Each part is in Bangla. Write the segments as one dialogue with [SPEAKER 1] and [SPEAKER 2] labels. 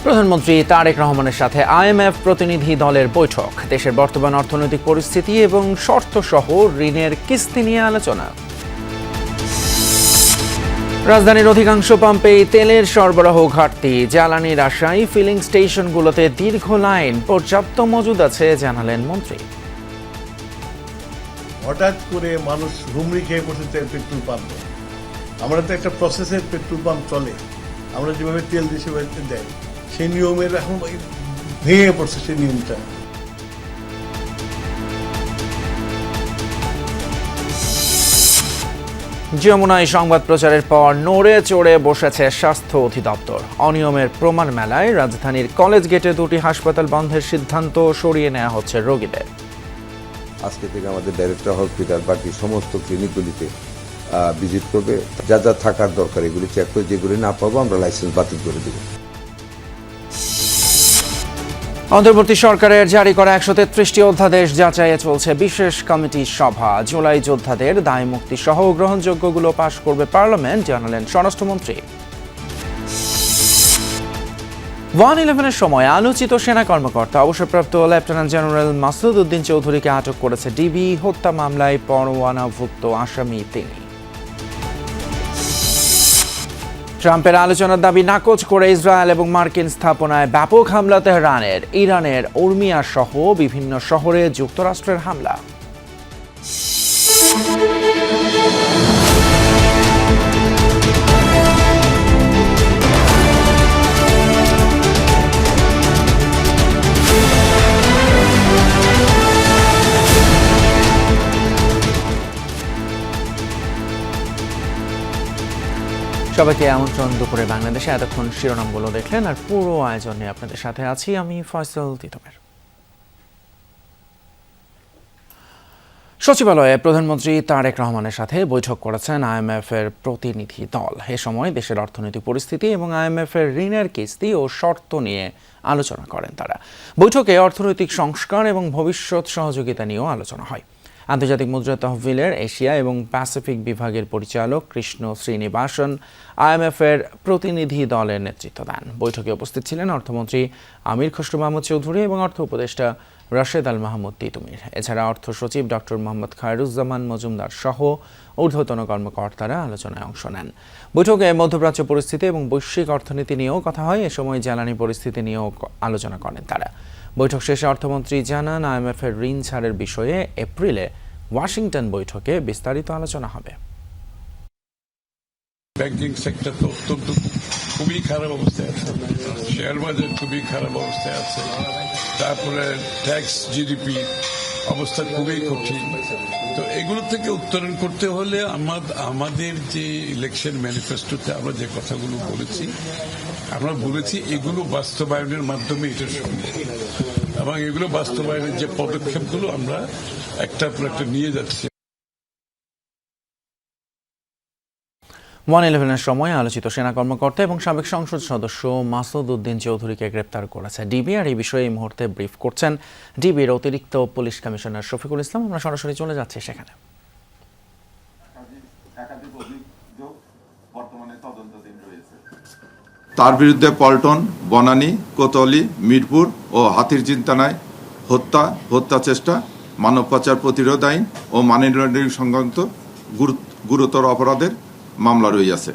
[SPEAKER 1] প্রধানমন্ত্রী তারেক রহমানের সাথে আইএমএফ প্রতিনিধি দলের বৈঠক। দেশের বর্তমান অর্থনৈতিক পরিস্থিতি এবং শর্তসহ ঋণের কিস্তি নিয়ে আলোচনা। রাজধানীর অধিকাংশ পাম্পেই তেলের সরবরাহ ঘাটতি, জ্বালানির আশায় ফিলিং স্টেশনগুলোতে দীর্ঘ লাইন, পর্যাপ্ত মজুদ আছে জানালেন মন্ত্রী।
[SPEAKER 2] হঠাৎ করে মানুষ হুমড়ি খেয়ে বসেছে পেট্রোল পাম্প। আমরা তো একটা প্রসেসের পেট্রোল পাম্প চলে, আমরা যেভাবে তেল দেশে বাড়িতে দেয় সেই নিয়মের এখন ভেঙে পড়ছে সেই নিয়মটা।
[SPEAKER 1] যমুনায় সংবাদ প্রচারের পর নড়ে চড়ে বসেছে স্বাস্থ্য অধিদপ্তর। অনিয়মের প্রমাণ মেলায় রাজধানীর কলেজ গেটে দুটি হাসপাতাল বন্ধের সিদ্ধান্ত, সরিয়ে নেওয়া হচ্ছে রোগীদের।
[SPEAKER 3] আজকে থেকে আমাদের ডাইরেক্টর হসপিটাল বাকি সমস্ত ক্লিনিকগুলিতে ভিজিট করবে, যা যা থাকার দরকার এগুলি চেক করে যেগুলি না পাবো আমরা লাইসেন্স বাতিল করে দেব।
[SPEAKER 1] অন্তর্বর্তী সরকারের জারি করা ১৩৩টি অধ্যাদেশ যাচাইয়ে চলছে বিশেষ কমিটির সভা। জুলাই যোদ্ধাদের দায় মুক্তি সহ গ্রহণযোগ্যগুলো পাশ করবে পার্লামেন্ট, জানালেন স্বরাষ্ট্রমন্ত্রী। 1-11-এর সময় আলোচিত সেনা কর্মকর্তা অবসরপ্রাপ্ত লেফটেন্যান্ট জেনারেল মাসুদ উদ্দিন চৌধুরীকে আটক করেছে ডিবি। হত্যা মামলায় পরোয়ানাভুক্ত আসামি তিনি। ট্রাম্পের আলোচনার দাবি নাকচ করে ইসরায়েল এবং মার্কিন স্থাপনায় ব্যাপক হামলা তেহরানের। ইরানের উর্মিয়া সহ বিভিন্ন শহরে যুক্তরাষ্ট্রের হামলা। সবাইকে আমন্ত্রণ দুপুরে বাংলাদেশে। এতক্ষণ শিরোনামগুলো দেখলেন, আর পুরো আয়োজন নিয়ে আপনাদের সাথে আছি আমি ফয়সাল তিতমের। সচিবালয়ে প্রধানমন্ত্রী তারেক রহমানের সাথে বৈঠক করেছেন আইএমএফ এর প্রতিনিধি দল। এ সময় দেশের অর্থনৈতিক পরিস্থিতি এবং আইএমএফ এর ঋণের কিস্তি ও শর্ত নিয়ে আলোচনা করেন তারা। বৈঠকে অর্থনৈতিক সংস্কার এবং ভবিষ্যৎ সহযোগিতা নিয়েও আলোচনা হয়। আন্তর্জাতিক মুদ্রা তহবিলের এশিয়া এবং প্যাসিফিক বিভাগের পরিচালক কৃষ্ণ শ্রীনিবাসন আইএমএফ এর প্রতিনিধি দলের নেতৃত্ব দেন। বৈঠকে উপস্থিত ছিলেন অর্থমন্ত্রী আমির খসরু মাহমুদ চৌধুরী এবং অর্থ উপদেষ্টা রাশেদ আল মাহমুদ তিতুমির। এছাড়া অর্থ সচিব ডক্টর মোহাম্মদ খায়রুজ্জামান মজুমদার সহ ঊর্ধ্বতন কর্মকর্তারা আলোচনায় অংশ নেন। বৈঠকে মধ্যপ্রাচ্য পরিস্থিতি এবং বৈশ্বিক অর্থনীতি নিয়েও কথা হয়। এ সময় জ্বালানি পরিস্থিতি নিয়েও আলোচনা করেন তারা। বৈঠক শেষে অর্থমন্ত্রী জানান, আইএমএফ এর ঋণ ছাড়ের বিষয়ে এপ্রিলে ওয়াশিংটন বৈঠকে বিস্তারিত আলোচনা হবে।
[SPEAKER 4] ব্যাংকিং সেক্টর তো অত্যন্ত খুবই খারাপ অবস্থায় আছে, শেয়ার বাজার খুবই খারাপ অবস্থায় আছে, তারপরে ট্যাক্স জিডিপি অবস্থা খুবই কঠিন। তো এগুলো থেকে উত্তরণ করতে হলে আমাদের যে ইলেকশন ম্যানিফেস্টোতে আমরা যে কথাগুলো বলেছি, আমরা বলেছি এগুলো বাস্তবায়নের মাধ্যমে এটা সম্ভব, এবং এগুলো বাস্তবায়নের যে পদক্ষেপগুলো আমরা একটার পর একটা নিয়ে যাচ্ছি।
[SPEAKER 1] 1-11-এর সময় আলোচিত সেনা কর্মকর্তা এবং সাবেক সংসদ সদস্য মাসুদ উদ্দিন চৌধুরীকে গ্রেপ্তার করেছে ডিবি। আর এই বিষয়ে এই মুহূর্তে ব্রিফ করছেন ডিবির অতিরিক্ত পুলিশ কমিশনার শফিকুল ইসলাম। আমরা সরাসরি চলে যাচ্ছি সেখানে।
[SPEAKER 5] তার বিরুদ্ধে পল্টন, বনানী, কোতোয়ালি, মিরপুর ও হাতিরঝিল থানায় হত্যা চেষ্টা, মানব পাচার প্রতিরোধ আইন ও মানি লন্ডারিং সংক্রান্ত গুরুতর অপরাধের মামলা রয়েছে।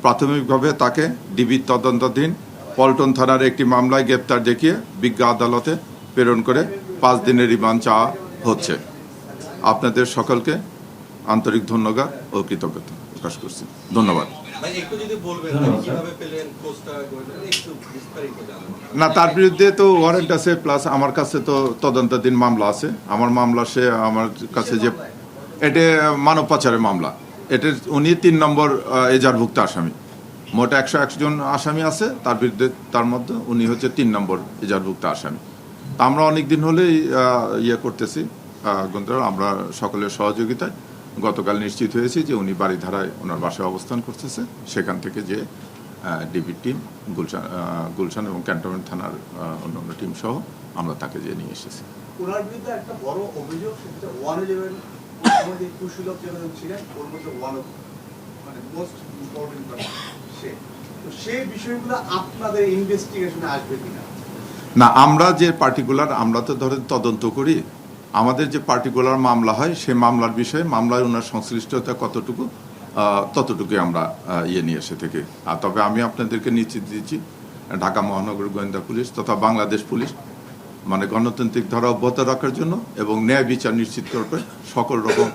[SPEAKER 5] প্রাথমিকভাবে তাকে ডিবির তদন্তাধীন পল্টন থানার একটি মামলায় গ্রেপ্তার দেখিয়ে বিজ্ঞ আদালতে প্রেরণ করে 5 দিনের রিমান্ড চাওয়া হচ্ছে। আপনাদের সকলকে আন্তরিক ধন্যবাদ ও কৃতজ্ঞতা প্রকাশ করছি। ধন্যবাদ। না, তার বিরুদ্ধে তো ওয়ারেন্ট আছে, প্লাস আমার কাছে তো তদন্তাধীন মামলা আছে। আমার মামলা সে আমার কাছে যে এটা মানব পাচারের মামলা, এটা উনি 3 নম্বর এজাহারভুক্ত আসামি। মোট 101 জন আসামি আছে, তার বিরুদ্ধে তার মধ্যে উনি হচ্ছে 3 নম্বর এজাহারভুক্ত আসামি। তা আমরা অনেকদিন হলেই করতেছি, আমরা সকলের সহযোগিতায় গতকাল নিশ্চিত হয়েছি যে উনি বাড়িধারায় ওনার বাসায় অবস্থান করতেছে। সেখান থেকে যে ডিবি টিম, গুলশান এবং ক্যান্টনমেন্ট থানার অন্যান্য টিম সহ আমরা তাকে যে নিয়ে এসেছি।
[SPEAKER 6] ওনার বিরুদ্ধে একটা বড় অভিযোগ, সেটা 1-11 আমাদের কুশীলক ছিলেন, ওর মধ্যে মোস্ট ইম্পর্টেন্ট সে। তো তো সেই বিষয়গুলো আপনাদের ইনভেস্টিগেশনে আসবে কিনা?
[SPEAKER 5] না, আমরা যে পার্টিকুলার, আমরা তো ধরেন তদন্ত করি, আমাদের যে পার্টিকুলার মামলা হয় সেই মামলার বিষয়ে মামলায় ওনার সংশ্লিষ্টতা কতটুকু ততটুকু আমরা নিয়ে এসে থেকে। আর তবে আমি আপনাদেরকে নিশ্চিত দিচ্ছি ঢাকা মহানগর গোয়েন্দা পুলিশ তথা বাংলাদেশ পুলিশ মানে গণতান্ত্রিক ধারা অব্যাহত রাখার জন্য এবং ন্যায় বিচার নিশ্চিত করবে, সকল রকম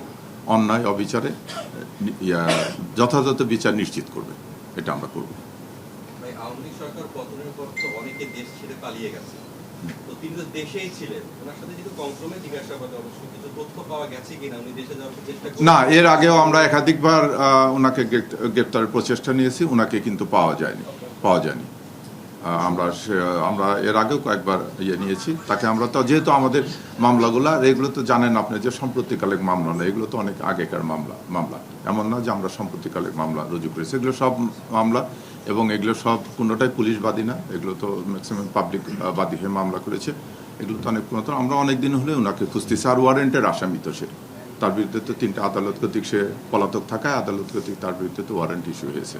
[SPEAKER 5] অন্যায় অবিচারে যথাযথ বিচার নিশ্চিত করবে, এটা আমরা করব।
[SPEAKER 7] আওয়ামী লীগ সরকার পতনের পর তো অনেকে দেশ ছেড়ে পালিয়ে গেছে, তো তিনি তো দেশেই ছিলেন, ওনার সাথে যদি কমক্রমে জিজ্ঞাসাবাদে অবশ্যই কিছু তথ্য পাওয়া গেছে কিনা, উনি দেশে যাওয়ার চেষ্টা করেছেন?
[SPEAKER 5] না, এর আগেও আমরা একাধিকবার ওনাকে গ্রেপ্তারের প্রচেষ্টা নিয়েছি, ওনাকে কিন্তু পাওয়া যায়নি। আমরা এর আগেও কয়েকবার নিয়েছি তাকে। আমরা তো যেহেতু আমাদের মামলাগুলো এগুলো তো জানেন আপনি যে সাম্প্রতিককালের মামলা না, এগুলো তো অনেক আগেকার মামলা, এমন না যে আমরা সাম্প্রতিককালের মামলা রুজু করেছি। এগুলো সব মামলা এবং এগুলো সব কোনোটাই পুলিশ বাদী না, এগুলো তো ম্যাক্সিমাম পাবলিক বাদী হয়ে মামলা করেছে। এগুলো তো অনেক পুরাতন। আমরা অনেক দিন হলে ওনাকে খুঁজতেছি। আর ওয়ারেন্টের আসামি তো সে, তার বিরুদ্ধে তো 3টা আদালত কর্তৃক সে পলাতক থাকায় আদালত কর্তৃক তার বিরুদ্ধে তো ওয়ারেন্ট ইস্যু হয়েছে।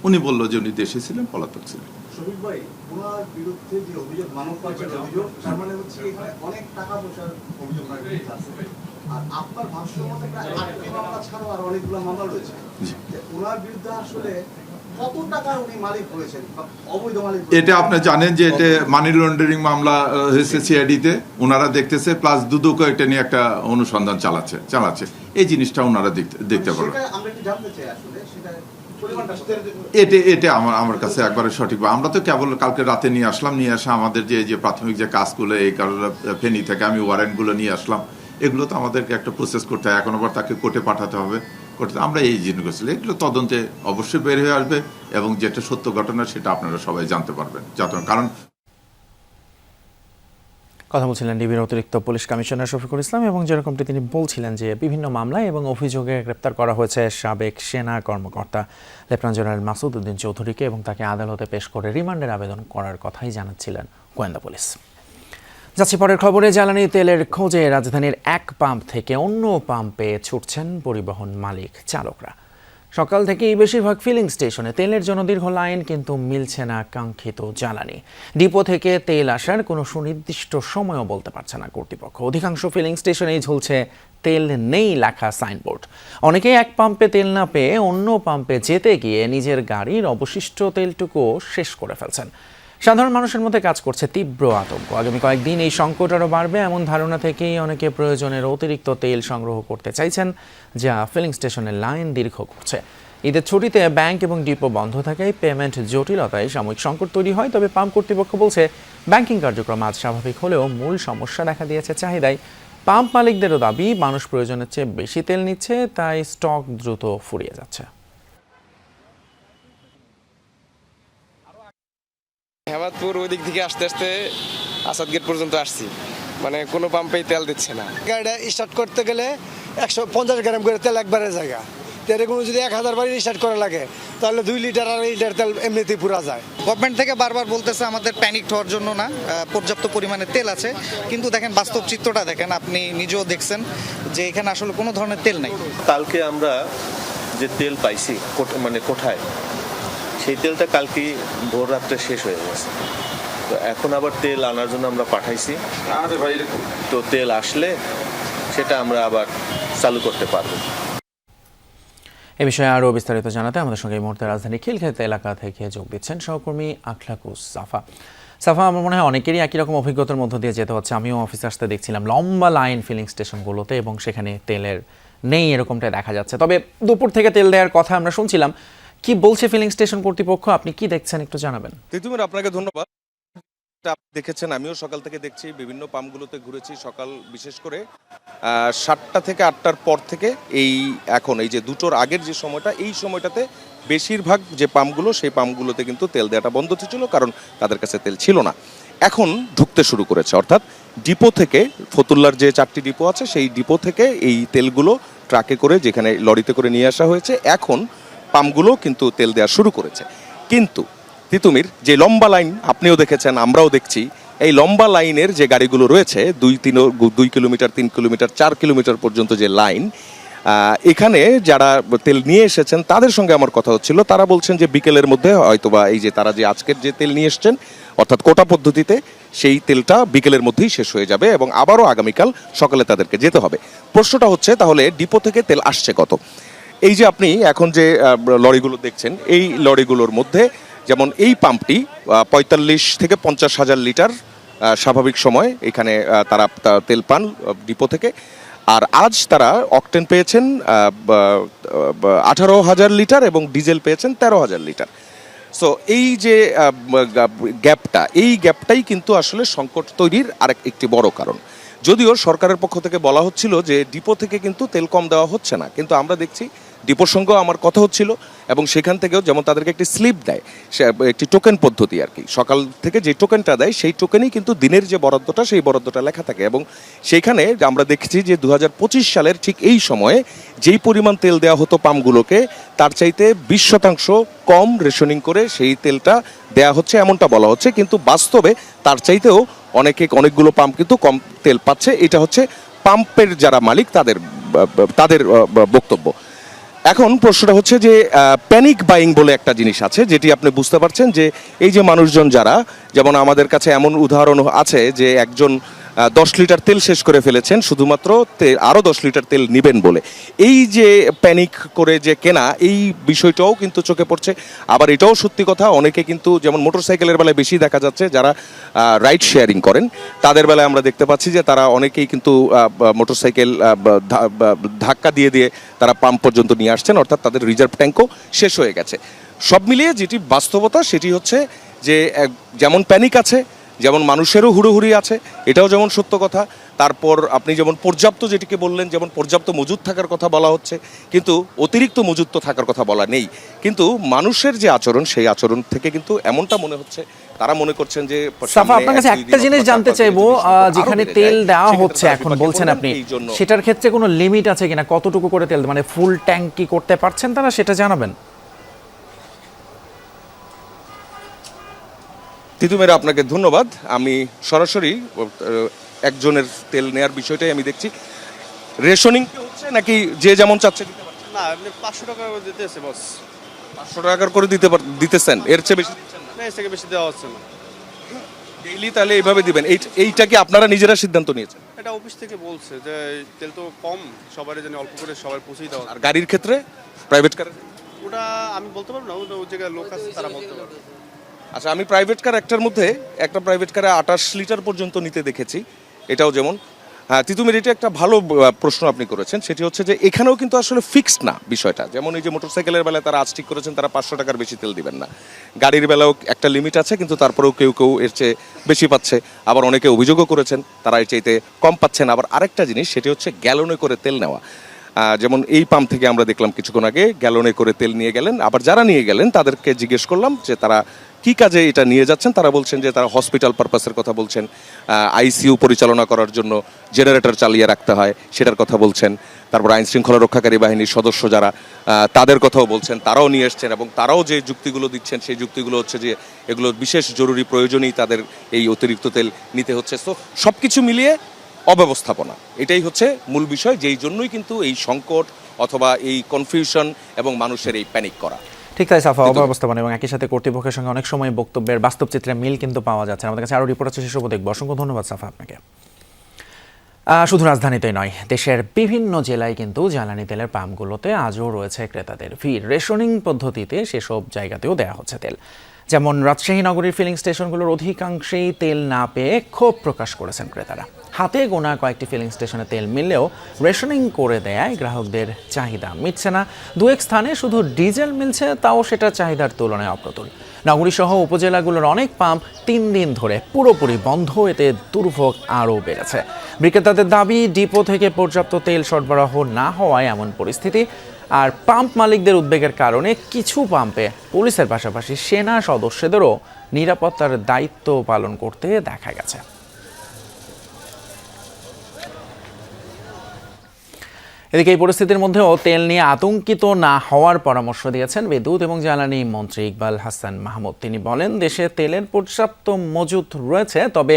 [SPEAKER 5] উনি বললো যে উনি দেশে ছিলেন, পলাতক ছিলেন।
[SPEAKER 6] শফিক ভাই, ওনার বিরুদ্ধে যে অভিযোগ, মানব পাচারের অভিযোগ, তার মানে হচ্ছে এখানে অনেক টাকা পয়সার অভিযোগ ওনার বিরুদ্ধে আছে। আর আপনার ভাষ্য মতে প্রায় 8টি মামলা ছাড়াও আর অনেকগুলো মামলা রয়েছে। ওনার বিরুদ্ধে আসলে কত টাকা উনি মালিক হয়েছেন বা অবৈধ মালিক?
[SPEAKER 5] এটা আপনি জানেন যে এটা মানি লন্ডারিং মামলা হয়েছে সিআইডিতে, ওনারা দেখতেছে, প্লাস দুদক এটা নিয়ে একটা অনুসন্ধান চালাচ্ছে। এই জিনিসটা ওনারা দেখতে পারবেন।
[SPEAKER 6] আমরা একটু জানতে চাই আসলে সেটা
[SPEAKER 5] এটা আমার কাছে একবারে সঠিক। আমরা তো কেবল কালকে রাতে নিয়ে আসা আমাদের যে প্রাথমিক যে কাজগুলো, এই কারণে ফেনী থেকে আমি ওয়ারেন্টগুলো নিয়ে আসলাম। এগুলো তো আমাদেরকে একটা প্রসেস করতে হয়, এখন আবার তাকে কোর্টে পাঠাতে হবে। আমরা এই জিনিসগুলো এগুলো তদন্তে অবশ্যই বের হয়ে আসবে এবং যেটা সত্য ঘটনা সেটা আপনারা সবাই জানতে পারবেন। কারণ
[SPEAKER 1] কথা বলছিলেন ডিবির অতিরিক্ত পুলিশ কমিশনার শফিকুল ইসলাম, এবং যেরকমটি তিনি বলছিলেন যে বিভিন্ন মামলায় এবং অভিযোগে গ্রেপ্তার করা হয়েছে সাবেক সেনা কর্মকর্তা লেফটেন্যান্ট জেনারেল মাসুদ উদ্দিন চৌধুরীকে, এবং তাকে আদালতে পেশ করে রিমান্ডের আবেদন করার কথাই জানাচ্ছিলেন গোয়েন্দা পুলিশ। যাচ্ছি পরের খবরে। জ্বালানি তেলের খোঁজে রাজধানীর এক পাম্প থেকে অন্য পাম্পে ছুটছেন পরিবহন মালিক চালকরা। সকাল থেকেই বেশিরভাগ ফিলিং স্টেশনে তেলের জন্য দীর্ঘ লাইন, কিন্তু মিলছে না কাঙ্ক্ষিত জ্বালানি। ডিপো থেকে তেল আসার কোনো সুনির্দিষ্ট সময়ও বলতে পারছে না কর্তৃপক্ষ। অধিকাংশ ফিলিং স্টেশনেই ঝুলছে তেল নেই লেখা সাইনবোর্ড। অনেকেই এক পাম্পে তেল না পেয়ে অন্য পাম্পে যেতে গিয়ে নিজের গাড়ির অবশিষ্ট তেলটুকু শেষ করে ফেলছেন। সাধারণ মানুষের মধ্যে কাজ করছে তীব্র আতঙ্ক। আগামী কয়েকদিন এই সংকট আরও বাড়বে এমন ধারণা থেকেই অনেকে প্রয়োজনের অতিরিক্ত তেল সংগ্রহ করতে চাইছেন, যা ফিলিং স্টেশনের লাইন দীর্ঘ করছে। ঈদের ছুটিতে ব্যাংক এবং ডিপো বন্ধ থাকায় পেমেন্ট জটিলতায় সাময়িক সংকট তৈরি হয়। তবে পাম্প কর্তৃপক্ষ বলছে ব্যাংকিং কার্যক্রম আজ স্বাভাবিক হলেও মূল সমস্যা দেখা দিয়েছে চাহিদায়। পাম্প মালিকদেরও দাবি, মানুষ প্রয়োজনের চেয়ে বেশি তেল নিচ্ছে, তাই স্টক দ্রুত ফুরিয়ে যাচ্ছে।
[SPEAKER 8] হেমাদপুর ওই দিক থেকে আসতে আসতে আসাদ গেট পর্যন্ত আসছি, মানে কোনো পাম্পেই তেল দিচ্ছে না।
[SPEAKER 9] গাড়িটা স্টার্ট করতে গেলে 150 গ্রাম করে তেল একবারে জায়গা, এরকম যদি 1000 বার স্টার্ট করা লাগে তাহলে 2 লিটার আর লিটার তেল এমনিতেই পুরা যায়।
[SPEAKER 10] গভর্নমেন্ট থেকে বারবার বলতেছে আমাদের প্যানিক হওয়ার জন্য না, পর্যাপ্ত পরিমাণে তেল আছে, কিন্তু দেখেন বাস্তব চিত্রটা দেখেন, আপনি নিজেও দেখছেন যে এখানে আসলে কোনো ধরনের তেল নাই।
[SPEAKER 11] কালকে আমরা যে তেল পাইছি মানে কোঠায়, সেই তেলটা কালকে ভোর রাত্রে শেষ হয়ে গেছে। তো এখন আবার তেল আনার জন্য আমরা পাঠাইছি, তো তেল আসলে সেটা আমরা আবার চালু করতে পারবো।
[SPEAKER 1] এ বিষয়ে আরও বিস্তারিত জানাতে আমাদের সঙ্গে এই মুহূর্তে রাজধানী খিলক্ষেত এলাকা থেকে যোগ দিচ্ছেন সহকর্মী আখলাকুস সাফা। আমার মনে হয় অনেকেরই একই রকম অভিজ্ঞতার মধ্য দিয়ে যেতে হচ্ছে। আমিও অফিসে আসতে দেখছিলাম লম্বা লাইন ফিলিং স্টেশনগুলোতে, এবং সেখানে তেলের নেই এরকমটাই দেখা যাচ্ছে। তবে দুপুর থেকে তেল দেওয়ার কথা আমরা শুনছিলাম। কি বলছে ফিলিং স্টেশন কর্তৃপক্ষ, আপনি কি দেখছেন একটু জানাবেন।
[SPEAKER 8] আপনাকে ধন্যবাদ। দেখেছেন, আমিও সকাল থেকে দেখছি, বিভিন্ন পাম্পগুলোতে ঘুরেছি। সকাল বিশেষ করে 7টা থেকে 8টার পর থেকে এখন এই যে 2টোর আগের যে সময়টা, এই সময়টাতে বেশিরভাগ যে পাম্পগুলো, সেই পাম্পগুলোতে কিন্তু তেল দেওয়াটা বন্ধ ছিল, কারণ তাদের কাছে তেল ছিল না। এখন ঢুকতে শুরু করেছে, অর্থাৎ ডিপো থেকে, ফতুল্লার যে 4টি ডিপো আছে সেই ডিপো থেকে এই তেলগুলো ট্রাকে করে, যেখানে লরিতে করে নিয়ে আসা হয়েছে, এখন পাম্পগুলো কিন্তু তেল দেওয়া শুরু করেছে। কিন্তু তিতুমির যে লম্বা লাইন আপনিও দেখেছেন, আমরাও দেখছি, এই লম্বা লাইনের যে গাড়িগুলো রয়েছে 2 কিলোমিটার, 3 কিলোমিটার, 4 কিলোমিটার পর্যন্ত যে লাইন, এখানে যারা তেল নিয়ে এসেছেন তাদের সঙ্গে আমার কথা হচ্ছিল, তারা বলছেন যে বিকেলের মধ্যে হয়তোবা এই যে তারা যে আজকের যে তেল নিয়ে এসছেন অর্থাৎ কোটা পদ্ধতিতে সেই তেলটা বিকেলের মধ্যেই শেষ হয়ে যাবে এবং আবারও আগামীকাল সকালে তাদেরকে যেতে হবে। প্রশ্নটা হচ্ছে তাহলে ডিপো থেকে তেল আসছে কত? এই যে আপনি এখন যে লরিগুলো দেখছেন এই লরিগুলোর মধ্যে যেমন এই পাম্পটি 45 থেকে 50 হাজার লিটার স্বাভাবিক সময় এখানে তারা তেল পান ডিপো থেকে, আর আজ তারা অকটেন পেয়েছেন 18,000 লিটার এবং ডিজেল পেয়েছেন 13,000 লিটার। সো এই যে গ্যাপটা, এই গ্যাপটাই কিন্তু আসলে সংকট তৈরির একটি বড় কারণ। যদিও সরকারের পক্ষ থেকে বলা হচ্ছিল যে ডিপো থেকে কিন্তু তেল কম দেওয়া হচ্ছে না, কিন্তু আমরা দেখছি ডিপোর সঙ্গেও আমার কথা হচ্ছিল এবং সেখান থেকেও যেমন তাদেরকে একটি স্লিপ দেয়, সে একটি টোকেন পদ্ধতি আর কি, সকাল থেকে যে টোকেনটা দেয় সেই টোকেনেই কিন্তু দিনের যে বরাদ্দটা সেই বরাদ্দটা লেখা থাকে এবং সেইখানে আমরা দেখছি যে 2025 সালের ঠিক এই সময়ে যেই পরিমাণ তেল দেওয়া হতো পাম্পগুলোকে তার চাইতে 20% কম রেশনিং করে সেই তেলটা দেয়া হচ্ছে এমনটা বলা হচ্ছে, কিন্তু বাস্তবে তার চাইতেও অনেকগুলো পাম্প কিন্তু কম তেল পাচ্ছে। এটা হচ্ছে পাম্পের যারা মালিক তাদের বক্তব্য। এখন প্রশ্নটা হচ্ছে যে প্যানিক বাইং বলে একটা জিনিস আছে, যেটি আপনি বুঝতে পারছেন যে এই যে মানুষজন যারা, যেমন আমাদের কাছে এমন উদাহরণ আছে যে একজন 10 লিটার তেল শেষ করে ফেলেছেন শুধুমাত্র আরও 10 লিটার তেল নেবেন বলে। এই যে প্যানিক করে যে কেনা, এই বিষয়টাও কিন্তু চোখে পড়ছে। আবার এটাও সত্যি কথা, অনেকে কিন্তু যেমন মোটরসাইকেলের বেলায় বেশি দেখা যাচ্ছে, যারা রাইড শেয়ারিং করেন তাদের বেলায় আমরা দেখতে পাচ্ছি যে তারা অনেকেই কিন্তু মোটরসাইকেল ধাক্কা দিয়ে দিয়ে তারা পাম্প পর্যন্ত নিয়ে আসছেন, অর্থাৎ তাদের রিজার্ভ ট্যাঙ্কও শেষ হয়ে গেছে। সব মিলিয়ে যেটি বাস্তবতা সেটি হচ্ছে যে যেমন প্যানিক আছে, যেমন মানুষেরও হুড়োহুড়ি আছে, এটাও যেমন সত্য কথা। তারপর আপনি যেমন পর্যাপ্ত যেটিকে বললেন, যেমন পর্যাপ্ত মজুদ থাকার কথা বলা হচ্ছে, কিন্তু অতিরিক্ত মজুদ তো থাকার কথা বলা নেই। কিন্তু মানুষের যে আচরণ, সেই আচরণ থেকে কিন্তু এমনটা মনে হচ্ছে, তারা মনে করছেন যে
[SPEAKER 1] সাফা, আপনার কাছে একটা জিনিস জানতে চাইবো, যেখানে তেল দেওয়া হচ্ছে এখন বলছেন আপনি, সেটার ক্ষেত্রে কোনো লিমিট আছে কিনা? কতটুকু করে তেল, মানে ফুল ট্যাঙ্ক কি করতে পারছেন তারা, সেটা জানাবেন।
[SPEAKER 8] তিতুমের আপনাকে ধন্যবাদ। আমি সরাসরি একজনের তেল নেয়ার বিষয়টাই আমি দেখছি। রেশনিং হচ্ছে নাকি যে যেমন চাচ্ছে দিতে পারছেন?
[SPEAKER 12] না, আপনি 500 টাকা করে দিতেছে বস।
[SPEAKER 8] 500 টাকা করে দিতেছেন, এর চেয়ে বেশি দিচ্ছেন না?
[SPEAKER 12] না, এর থেকে বেশি দেওয়া হচ্ছে না।
[SPEAKER 8] ডেইলি তাহলে এইভাবে দিবেন? এইটা কি আপনারা নিজেরা সিদ্ধান্ত নিয়েছেন?
[SPEAKER 12] এটা অফিস থেকে বলছে যে তেল তো কম, সবারই যেন অল্প করে সবাই পৌঁছেই দেওয়া।
[SPEAKER 8] আর গাড়ির ক্ষেত্রে, প্রাইভেট কার?
[SPEAKER 12] ওটা আমি বলতে পারবো না, ওই জায়গায় লোক আছে তারা বলতে পারবে।
[SPEAKER 8] আচ্ছা, আমি প্রাইভেট কার একটা প্রাইভেট কারে 28 লিটার পর্যন্ত নিতে দেখেছি, এটাও যেমন। হ্যাঁ, তিতুমির এটা একটা ভালো প্রশ্ন আপনি করেছেন, সেটি হচ্ছে যে এখানেও কিন্তু আসলে ফিক্সড না বিষয়টা। যেমন এই যে মোটরসাইকেলের বেলায় তারা আজ ঠিক করেছেন তারা 500 টাকার বেশি তেল দিবেন না, গাড়ির বেলাও একটা লিমিট আছে, কিন্তু তারপরেও কেউ কেউ এর চেয়ে বেশি পাচ্ছে, আবার অনেকে অভিযোগও করেছেন তারা এর চাইতে কম পাচ্ছেন। আবার আরেকটা জিনিস, সেটি হচ্ছে গ্যালনে করে তেল নেওয়া। যেমন এই পাম্প থেকে আমরা দেখলাম কিছুক্ষণ আগে গ্যালনে করে তেল নিয়ে গেলেন। আবার যারা নিয়ে গেলেন তাদেরকে জিজ্ঞেস করলাম যে তারা কি কাজে এটা নিয়ে যাচ্ছেন, তারা বলছেন যে তারা হসপিটাল পারপাসের কথা বলছেন, আইসিইউ পরিচালনা করার জন্য জেনারেটর চালিয়ে রাখতে হয় সেটার কথা বলছেন। তারপর আইন শৃঙ্খলা রক্ষাকারী বাহিনীর সদস্য যারা, তাদের কথাও বলছেন, তারাও নিয়ে এসছেন এবং তারাও যে যুক্তিগুলো দিচ্ছেন সেই যুক্তিগুলো হচ্ছে যে এগুলো বিশেষ জরুরি প্রয়োজনেই তাদের এই অতিরিক্ত তেল নিতে হচ্ছে। তো সব কিছু মিলিয়ে অব্যবস্থাপনা, এটাই হচ্ছে মূল বিষয়, যেই জন্যই কিন্তু এই সংকট অথবা এই কনফিউশন এবং মানুষের এই প্যানিক করা।
[SPEAKER 1] ঠিক তাই সাফা, অব্যবস্থাপনা এবং একই সাথে কর্তৃপক্ষের সঙ্গে অনেক সময় বক্তব্যের বাস্তব চিত্রে মিল কিন্তু পাওয়া যাচ্ছে। আমাদের কাছে আরও রিপোর্ট আছে, সেসব দেখব। অসংখ্য ধন্যবাদ সাফা আপনাকে। শুধু রাজধানীতেই নয়, দেশের বিভিন্ন জেলায় কিন্তু জ্বালানি তেলের পাম্পগুলোতে আজও রয়েছে ক্রেতাদের ভিড়। রেশনিং পদ্ধতিতে সেসব জায়গাতেও দেওয়া হচ্ছে তেল। যেমন রাজশাহী নগরীর ফিলিং স্টেশনগুলোর অধিকাংশেই তেল না পেয়ে ক্ষোভ প্রকাশ করেছেন ক্রেতারা। হাতে গোনা কয়েকটি ফিলিং স্টেশনে তেল মিললেও রেশনিং করে দেয়ায় গ্রাহকদের চাহিদা মিটছে না। দু এক স্থানে শুধু ডিজেল মিলছে, তাও সেটা চাহিদার তুলনায় অপ্রতুল। নগরীসহ উপজেলাগুলোর অনেক পাম্প 3 দিন ধরে পুরোপুরি বন্ধ, এতে দুর্ভোগ আরও বেড়েছে। বিক্রেতাদের দাবি, ডিপো থেকে পর্যাপ্ত তেল সরবরাহ না হওয়ায় এমন পরিস্থিতি। আর পাম্প মালিকদের উদ্বেগের কারণে কিছু পাম্পে পুলিশের পাশাপাশি সেনা সদস্যদেরও নিরাপত্তার দায়িত্ব পালন করতে দেখা গেছে। এদিকে এই পরিস্থিতির মধ্যেও তেল নিয়ে আতঙ্কিত না হওয়ার পরামর্শ দিয়েছেন বিদ্যুৎ এবং জ্বালানি মন্ত্রী ইকবাল হাসান মাহমুদ। তিনি বলেন, দেশে তেলের পর্যাপ্ত মজুত রয়েছে, তবে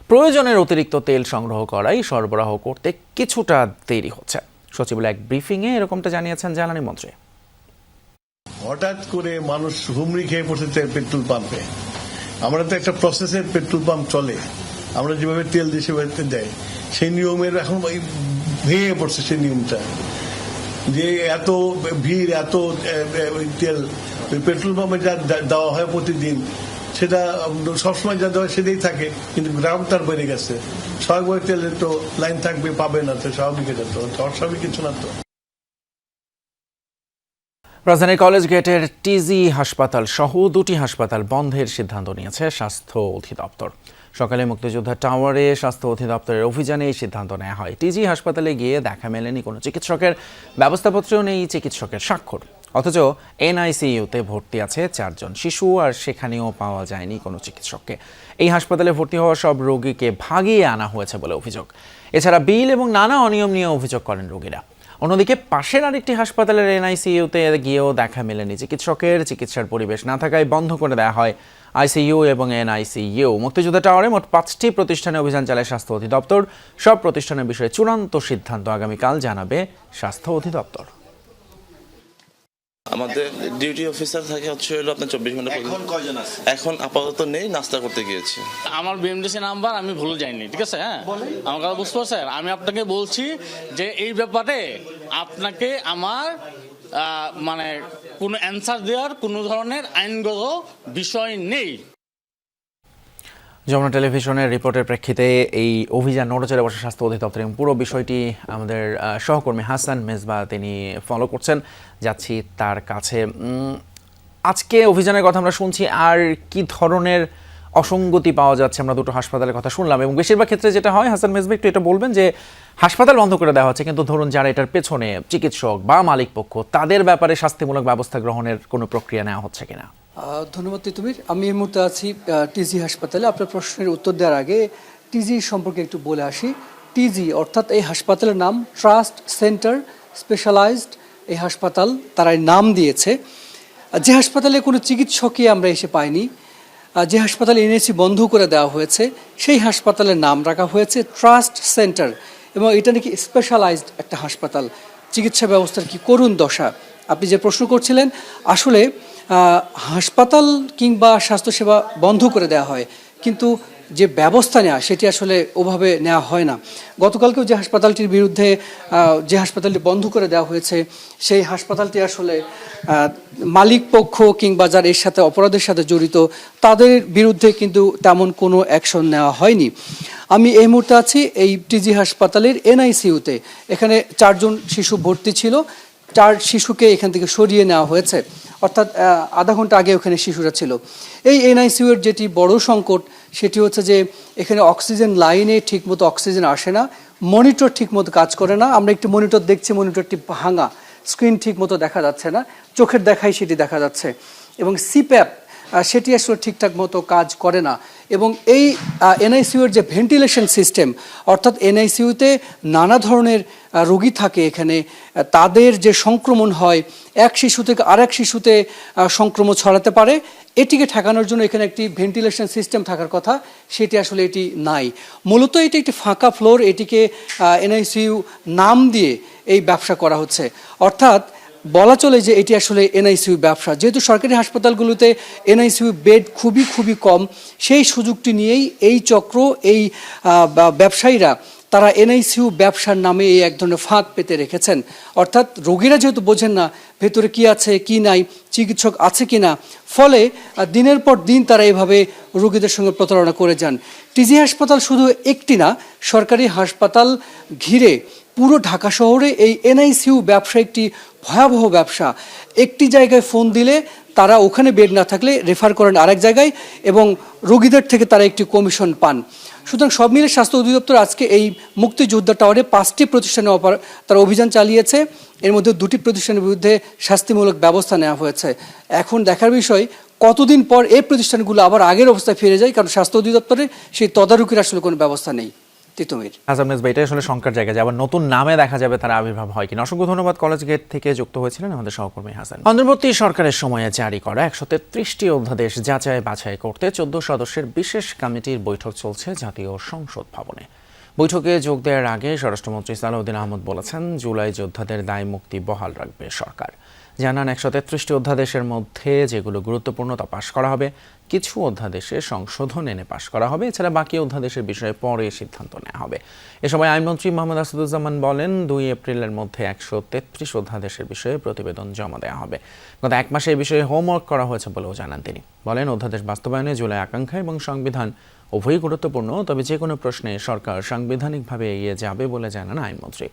[SPEAKER 1] প্রয়োজনের অতিরিক্ত তেল সংগ্রহ করাই সরবরাহ করতে কিছুটা দেরি হচ্ছে। সচিবালয় এক ব্রিফিংয়ে এরকমটা জানিয়েছেন জ্বালানি মন্ত্রী।
[SPEAKER 2] হঠাৎ করে মানুষ হুমড়ি খেয়ে পড়ছে পেট্রোল পাম্পে। আমরা তো একটা প্রসেসের পেট্রোল পাম্প চলে, আমরা যেভাবে তেল দেশে বাইরে দেয় সেই নিয়মের এখন ভেঙে পড়ছে সেই নিয়মটা, যে এত ভিড়, এত তেল পেট্রোল পাম্পে যা দেওয়া হয় প্রতিদিন সেটা সবসময় যা দেওয়া সেটাই থাকে, কিন্তু গ্রাম তার বেড়ে গেছে। স্বাভাবিক তেলের তো লাইন থাকবে, পাবে না, তো স্বাভাবিক এটা তো অস্বাভাবিক কিছু না। তো
[SPEAKER 1] রাজধানীর কলেজ গেটের টিজি হাসপাতাল সহ 2টি হাসপাতাল বন্ধের সিদ্ধান্ত নিয়েছে স্বাস্থ্য অধিদপ্তর। সকালে মুক্তিযোদ্ধা টাওয়ারে স্বাস্থ্য অধিদপ্তরের অভিযানে এই সিদ্ধান্ত নেওয়া হয়। টিজি হাসপাতালে গিয়ে দেখা মেলেনি কোনো চিকিৎসকের, ব্যবস্থাপত্রেও নেই চিকিৎসকের স্বাক্ষর। অথচ এনআইসিইউতে ভর্তি আছে 4 জন শিশু, আর সেখানেও পাওয়া যায়নি কোনো চিকিৎসককে। এই হাসপাতালে ভর্তি হওয়া সব রোগীকে ভাগিয়ে আনা হয়েছে বলে অভিযোগ। এছাড়া বিল এবং নানা অনিয়ম নিয়ে অভিযোগ করেন রোগীরা। অন্যদিকে পাশের আরেকটি হাসপাতালের এনআইসিইউতে গিয়েও দেখা মেলেনি চিকিৎসকের। চিকিৎসার পরিবেশ না থাকায় বন্ধ করে দেওয়া হয় আইসিইউ এবং এনআইসিইউ। মুক্তিযোদ্ধা টাওয়ারে মোট 5টি প্রতিষ্ঠানে অভিযান চালায় স্বাস্থ্য অধিদপ্তর। সব প্রতিষ্ঠানের বিষয়ে চূড়ান্ত সিদ্ধান্ত আগামীকাল জানাবে স্বাস্থ্য অধিদপ্তর।
[SPEAKER 13] আমাদের ডিউটি অফিসার থাকে হলো আপনার 24 ঘন্টা। এখন কয়জন আছে? এখন আপাতত নেই, নাস্তা করতে গিয়েছে।
[SPEAKER 14] আমার বিএমডিসি নাম্বার আমি ভুলে যাইনি, ঠিক আছে? হ্যাঁ, আমার কথা বুঝতে পারছেন? আমি আপনাকে বলছি যে এই ব্যাপারে আপনাকে আমার মানে কোনো অ্যান্সার দেওয়ার কোনো ধরনের আইনগত বিষয় নেই।
[SPEAKER 1] যমুনা টেলিভিশনের রিপোর্টের প্রেক্ষিতে এই অভিযান নড়েচড়ে বসে স্বাস্থ্য অধিদপ্তর এবং পুরো বিষয়টি আমাদের সহকর্মী হাসান মেজবা তিনি ফলো করছেন, যাচ্ছি তার কাছে। আজকে অভিযানের কথা আমরা শুনছি, আর কি ধরনের অসঙ্গতি পাওয়া যাচ্ছে? আমরা 2টো হাসপাতালের কথা শুনলাম এবং বেশিরভাগ ক্ষেত্রে যেটা হয়, হাসান মেজবা একটু এটা বলবেন যে হাসপাতাল বন্ধ করে দেওয়া হচ্ছে, কিন্তু ধরুন যারা এটার পেছনে চিকিৎসক বা মালিক পক্ষ, তাদের ব্যাপারে শাস্তিমূলক ব্যবস্থা গ্রহণের কোনো প্রক্রিয়া নেওয়া হচ্ছে কিনা?
[SPEAKER 15] ধন্যবাদ তিতুমির। আমি এই মুহূর্তে আছি টিজি হাসপাতালে। আপনার প্রশ্নের উত্তর দেওয়ার আগে টিজি সম্পর্কে একটু বলে আসি। টিজি অর্থাৎ এই হাসপাতালের নাম ট্রাস্ট সেন্টার স্পেশালাইজড এই হাসপাতাল, তারা নাম দিয়েছে। যে হাসপাতালে কোনো চিকিৎসকই আমরা এসে পাইনি, যে হাসপাতালে এনএসি বন্ধ করে দেওয়া হয়েছে, সেই হাসপাতালের নাম রাখা হয়েছে ট্রাস্ট সেন্টার, এবং এটা নাকি স্পেশালাইজড একটা হাসপাতাল। চিকিৎসা ব্যবস্থার কি করুণ দশা! আপনি যে প্রশ্ন করছিলেন, আসলে হাসপাতাল কিংবা স্বাস্থ্যসেবা বন্ধ করে দেওয়া হয়, কিন্তু যে ব্যবস্থা নেওয়া সেটি আসলে ওভাবে নেওয়া হয় না। গতকালকেও যে হাসপাতালটির বিরুদ্ধে যে হাসপাতালটি বন্ধ করে দেওয়া হয়েছে, সেই হাসপাতালটি আসলে মালিক পক্ষ কিংবা যারা এর সাথে অপরাধের সাথে জড়িত তাদের বিরুদ্ধে কিন্তু তেমন কোনো অ্যাকশন নেওয়া হয়নি। আমি এই মুহূর্তে আছি এই টিজি হাসপাতালের এনআইসিইউতে। এখানে 4 জন শিশু ভর্তি ছিল, 4 শিশুকে এখান থেকে সরিয়ে নেওয়া হয়েছে, অর্থাৎ আধা ঘন্টা আগে ওখানে শিশুরা ছিল। এই এনআইসিইউর যেটি বড় সংকট সেটি হচ্ছে যে এখানে অক্সিজেন লাইনে ঠিকমতো অক্সিজেন আসে না, মনিটর ঠিকমতো কাজ করে না। আমরা একটি মনিটর দেখছি, মনিটরটি ভাঙা, স্ক্রিন ঠিকমতো দেখা যাচ্ছে না, চোখের দেখাই সেটি দেখা যাচ্ছে, এবং সিপ্যাপ সেটি আসলে ঠিকঠাক মতো কাজ করে না। এবং এই এনআইসিইউর যে ভেন্টিলেশন সিস্টেম, অর্থাৎ এনআইসিইউতে নানা ধরনের রোগী থাকে, এখানে তাদের যে সংক্রমণ হয়, এক শিশু থেকে আরেক শিশুতে সংক্রমণ ছড়াতে পারে, এটিকে ঠেকানোর জন্য এখানে একটি ভেন্টিলেশন সিস্টেম থাকার কথা, সেটি আসলে এটি নাই। মূলত এটি একটি ফাঁকা ফ্লোর, এটিকে এনআইসিইউ নাম দিয়ে এই ব্যবসা করা হচ্ছে। অর্থাৎ বলা চলে যে এটি আসলে এনআইসিইউ ব্যবসা। যেহেতু সরকারি হাসপাতালগুলোতে এনআইসিইউ বেড খুবই কম, সেই সুযোগটি নিয়েই এই চক্র, এই ব্যবসায়ীরা তারা এনআইসিইউ ব্যবসার নামে এই এক ধরনের ফাঁক পেতে রেখেছেন। অর্থাৎ রোগীরা যেহেতু বোঝেন না ভেতরে কি আছে কি নাই, চিকিৎসক আছে কি না, ফলে দিনের পর দিন তারা এভাবে রোগীদের সঙ্গে প্রতারণা করে যান। টিজি হাসপাতাল শুধু একটি না, সরকারি হাসপাতাল ঘিরে পুরো ঢাকা শহরে এই এনআইসিইউ ব্যবসা একটি ভয়াবহ ব্যবসা। একটি জায়গায় ফোন দিলে তারা ওখানে বেড না থাকলে রেফার করেন আরেক জায়গায়, এবং রোগীদের থেকে তারা একটি কমিশন পান। সুতরাং সব মিলে স্বাস্থ্য অধিদপ্তর আজকে এই মুক্তিযোদ্ধা টাওয়ারে 5টি প্রতিষ্ঠানে তারা অভিযান চালিয়েছে। এর মধ্যে 2টি প্রতিষ্ঠানের বিরুদ্ধে শাস্তিমূলক ব্যবস্থা নেওয়া হয়েছে। এখন দেখার বিষয় কতদিন পর এই প্রতিষ্ঠানগুলো আবার আগের অবস্থায় ফিরে যায়, কারণ স্বাস্থ্য অধিদপ্তরের সেই তদারকির আসলে কোনো ব্যবস্থা নেই। তিতুমির,
[SPEAKER 1] হাসান মেজবা, এটাই আসলে শঙ্কার জায়গা যে আবার নতুন নামে দেখা যাবে তারা আবির্ভাব হয় কিনা। অসংখ্য ধন্যবাদ। কলেজ গেট থেকে যুক্ত হয়েছিলেন আমাদের সহকর্মী হাসান। অন্তর্বর্তী সরকারের সময়ে জারি করা 133টি অধ্যাদেশ যাচাই বাছাই করতে 14 সদস্যের বিশেষ কমিটির বৈঠক চলছে জাতীয় সংসদ ভবনে। বৈঠকে যোগ দেওয়ার আগে স্বরাষ্ট্রমন্ত্রী সালাউদ্দিন আহমদ বলেছেন, জুলাই যোদ্ধাদের দায় মুক্তি বহাল রাখবে সরকার। জানান 133টি অধ্যাদেশের মধ্যে যেগুলো গুরুত্বপূর্ণ তা পাশ করা হবে, কিছু অধ্যাদেশে সংশোধন এনে পাশ করা হবে, এছাড়া বাকি অধ্যাদেশের বিষয়ে পরে সিদ্ধান্ত নেওয়া হবে। এ সময় আইনমন্ত্রী মোহাম্মদ আসাদুজ্জামান বলেন, 2 এপ্রিলের মধ্যে 133 অধ্যাদেশের বিষয়ে প্রতিবেদন জমা দেওয়া হবে। গত 1 মাসে এই বিষয়ে হোমওয়ার্ক করা হয়েছে বলেও জানান তিনি। বলেন, অধ্যাদেশ বাস্তবায়নে জুলাই আকাঙ্ক্ষা এবং সংবিধান উভয়ই গুরুত্বপূর্ণ, তবে যে কোনো প্রশ্নে সরকার সাংবিধানিকভাবে এগিয়ে যাবে বলে জানান আইনমন্ত্রী।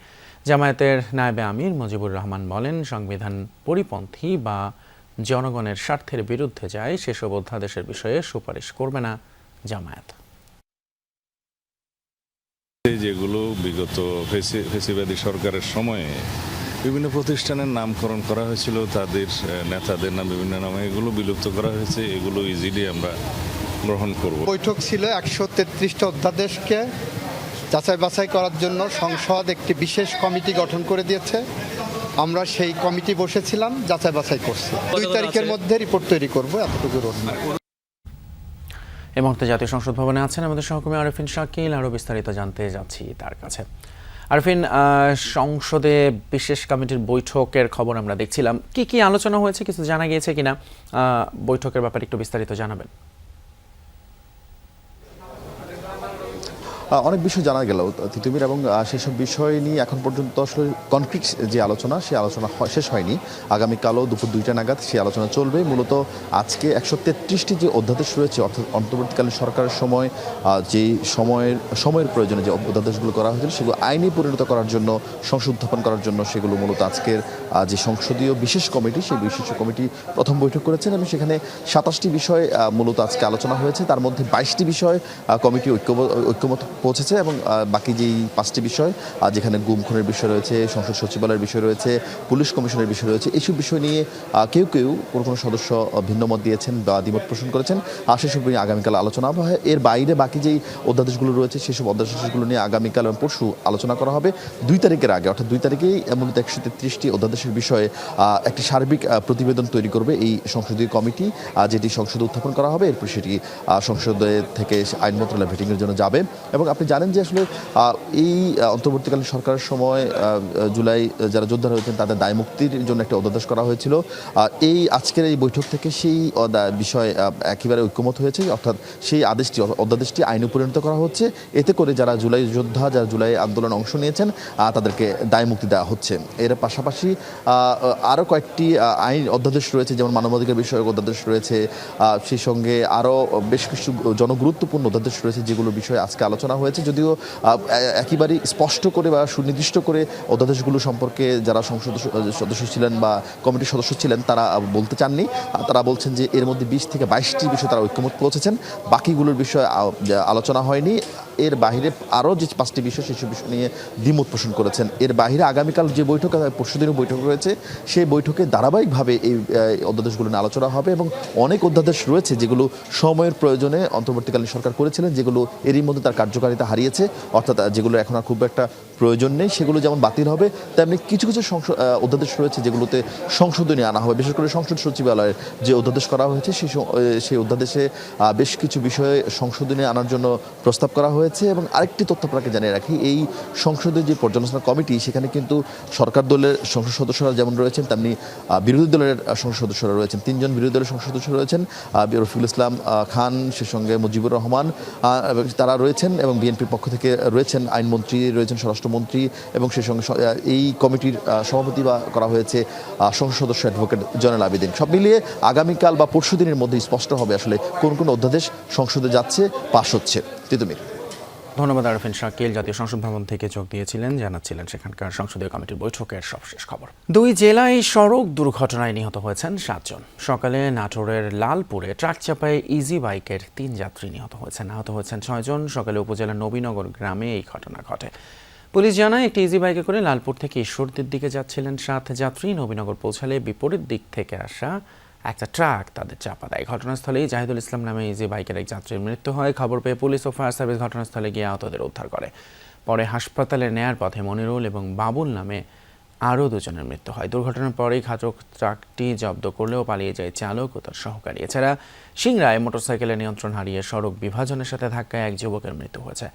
[SPEAKER 1] জামায়াতের নায়েবে আমির মুজিবুর রহমান বলেন, সংবিধান পরিপন্থী বা জনগণের স্বার্থের বিরুদ্ধে যায় সেসব অধ্যাদেশের বিষয়ে সুপারিশ করবে না জামায়াত।
[SPEAKER 16] যেগুলো বিগত ফেসিবাদী সরকারের সময়ে বিভিন্ন প্রতিষ্ঠানের নামকরণ করা হয়েছিল, তাদের নেতাদের নাম বিভিন্ন নামে, এগুলো বিলুপ্ত করা হয়েছে, এগুলো ইজিলি আমরা গ্রহণ করব।
[SPEAKER 17] বৈঠক ছিল 133টা অধ্যাদেশকে যাচাই বাছাই করার জন্য সংসদ একটি বিশেষ কমিটি গঠন করে দিয়েছে। আমরা সেই কমিটি বসেছিলাম, যাচাই বাছাই করছি। 2 তারিখের মধ্যে রিপোর্ট তৈরি করব, এতটুকু রোডম্যাপ।
[SPEAKER 1] এই মুহূর্তে জাতীয় সংসদ ভবনে আছেন আমাদের সহকর্মী আরফিন শাকিল, আরও বিস্তারিত জানতে যাচ্ছি তার কাছে। আরফিন, সংসদে বিশেষ কমিটির বৈঠকের খবর আমরা দেখছিলাম, কি কি আলোচনা হয়েছে, কিছু জানা গিয়েছে কিনা? বৈঠকের ব্যাপারে একটু বিস্তারিত জানাবেন।
[SPEAKER 18] অনেক বিষয় জানা গেল তিতুমির, এবং সেসব বিষয় নিয়ে এখন পর্যন্ত আসলে কনক্রিট যে আলোচনা, সেই আলোচনা শেষ হয়নি। আগামীকালও দুপুর 2টা নাগাদ সেই আলোচনা চলবে। মূলত আজকে 133টি যে অধ্যাদেশ রয়েছে, অর্থাৎ অন্তর্বর্তীকালীন সরকারের সময় যেই সময়ের প্রয়োজনে যে অধ্যাদেশগুলো করা হয়েছিল, সেগুলো আইনে পরিণত করার জন্য, সংসদ উত্থাপন করার জন্য, সেগুলো মূলত আজকের যে সংসদীয় বিশেষ কমিটি, সেই বিশেষ কমিটি প্রথম বৈঠক করেছেন এবং সেখানে 27টি বিষয় মূলত আজকে আলোচনা হয়েছে। তার মধ্যে 22টি বিষয় কমিটি ঐক্যমত পৌঁছেছে এবং বাকি যেই 5টি বিষয়, যেখানে গুম খুনের বিষয় রয়েছে, সংসদ সচিবালয়ের বিষয় রয়েছে, পুলিশ কমিশনের বিষয় রয়েছে, এইসব বিষয় নিয়ে কেউ কোনো সদস্য ভিন্ন মত দিয়েছেন বা দ্বিমত পোষণ করেছেন, সেসব নিয়ে আগামীকাল আলোচনা হবে। এর বাইরে বাকি যেই অধ্যাদেশগুলো রয়েছে, সেসব অধ্যাদেশগুলো নিয়ে আগামীকাল এবং পরশু আলোচনা করা হবে। 2 তারিখের আগে, অর্থাৎ 2 তারিখেই মূলত 133টি অধ্যাদেশের বিষয়ে একটি সার্বিক প্রতিবেদন তৈরি করবে এই সংসদীয় কমিটি, যেটি সংসদে উত্থাপন করা হবে। এরপর সেটি সংসদে থেকে আইন মন্ত্রণালয় ভেটিংয়ের জন্য যাবে। এবং আপনি জানেন যে আসলে এই অন্তর্বর্তীকালীন সরকারের সময় জুলাই যারা যোদ্ধা রয়েছেন তাদের দায় মুক্তির জন্য একটা অধ্যাদেশ করা হয়েছিল। এই আজকের এই বৈঠক থেকে সেই বিষয়ে একেবারে ঐক্যমত হয়েছে, অর্থাৎ সেই অধ্যাদেশটি আইনে পরিণত করা হচ্ছে। এতে করে যারা জুলাই যোদ্ধা, যারা জুলাই আন্দোলনে অংশ নিয়েছেন, তাদেরকে দায় মুক্তি দেওয়া হচ্ছে। এর পাশাপাশি আরও কয়েকটি আইন অধ্যাদেশ রয়েছে, যেমন মানবাধিকার বিষয়ক অধ্যাদেশ রয়েছে, সেই সঙ্গে আরও বেশ কিছু জনগুরুত্বপূর্ণ অধ্যাদেশ রয়েছে, যেগুলো বিষয়ে আজকে আলোচনা হয়েছে। যদিও একেবারেই স্পষ্ট করে বা সুনির্দিষ্ট করে অধ্যাদেশগুলো সম্পর্কে যারা সংসদ সদস্য ছিলেন বা কমিটির সদস্য ছিলেন তারা বলতে চাননি। তারা বলছেন যে এর মধ্যে 20 থেকে 22টি বিষয়ে তারা ঐক্যমত পৌঁছেছেন, বাকিগুলোর বিষয়ে আলোচনা হয়নি। এর বাইরে আরও যে 5টি বিষয়, সেসব বিষয় নিয়ে দ্বিমত পোষণ করেছেন। এর বাইরে আগামীকাল যে বৈঠক, পরশুদিনও বৈঠক রয়েছে, সেই বৈঠকে ধারাবাহিকভাবে এই অধ্যাদেশগুলো নিয়ে আলোচনা হবে এবং অনেক অধ্যাদেশ রয়েছে যেগুলো সময়ের প্রয়োজনে অন্তর্বর্তীকালীন সরকার করেছিলেন, যেগুলো এরই মধ্যে তার কার্যকারিতা হারিয়েছে, অর্থাৎ যেগুলো এখন আর খুব একটা প্রয়োজন নেই, সেগুলো যেমন বাতিল হবে, তেমনি কিছু কিছু অধ্যাদেশ রয়েছে যেগুলোতে সংশোধনী আনা হবে। বিশেষ করে সংসদ সচিবালয়ের যে অধ্যাদেশ করা হয়েছে, সেই অধ্যাদেশে বেশ কিছু বিষয়ে সংশোধনী আনার জন্য প্রস্তাব করা হয়েছে। এবং আরেকটি তথ্য আপনাকে জানিয়ে রাখি, এই সংসদের যে পর্যালোচনা কমিটি, সেখানে কিন্তু সরকার দলের সংসদ সদস্যরা যেমন রয়েছেন, তেমনি বিরোধী দলের সংসদ সদস্যরা রয়েছেন। 3 জন বিরোধী দলের সংসদ সদস্য রয়েছেন, রফিকুল ইসলাম খান, সে সঙ্গে মুজিবুর রহমান, তারা রয়েছেন, এবং বিএনপির পক্ষ থেকে রয়েছেন আইনমন্ত্রী, রয়েছেন স্বরাষ্ট্রমন্ত্রী, এবং সেই সঙ্গে এই কমিটির সভাপতি করা হয়েছে সংসদ সদস্য অ্যাডভোকেট জয়নাল আবেদিন। সব মিলিয়ে আগামীকাল বা পরশু দিনের মধ্যে স্পষ্ট হবে আসলে কোন কোন অধ্যাদেশ সংসদে যাচ্ছে, পাশ হচ্ছে। তিতুমির।
[SPEAKER 1] ধন্যবাদ আরফিন শাকিল, জাতীয় সংসদ ভবন থেকে যোগ দিয়েছিলেন, জানাচ্ছিলেন সেখানকার সংসদীয় কমিটির বৈঠকের সবশেষ খবর। 2 জেলায় সড়ক দুর্ঘটনায় নিহত হয়েছেন 7 জন। সকালে নাটোরের লালপুরে ট্রাক চাপায় ইজি বাইকের 3 যাত্রী নিহত হয়েছেন, আহত হয়েছেন 6 জন। সকালে উপজেলার নবীনগর গ্রামে এই ঘটনা ঘটে। পুলিশ জানায়, একটি ইজি বাইকে করে লালপুর থেকে ঈশ্বরদীর দিকে যাচ্ছিলেন 7 যাত্রী। নবীনগর পৌঁছালে বিপরীত দিক থেকে আসা একটা ট্রাক তাদের চাপা দেয়। ঘটনাস্থলেই জাহিদুল ইসলাম নামে ইজি বাইকের এক যাত্রীর মৃত্যু হয়। খবর পেয়ে পুলিশ ও ফায়ার সার্ভিস ঘটনাস্থলে গিয়ে আহতদের উদ্ধার করে। পরে হাসপাতালে নেয়ার পথে মনিরুল এবং বাবুল নামে আরও 2 জনের মৃত্যু হয়। দুর্ঘটনার পরেই ঘাতক ট্রাকটি জব্দ করলেও পালিয়ে যায় চালক ও তার সহকারী। এছাড়া সিংড়ায় মোটরসাইকেলের নিয়ন্ত্রণ হারিয়ে সড়ক বিভাজনের সাথে ধাক্কায় এক যুবকের মৃত্যু হয়েছে।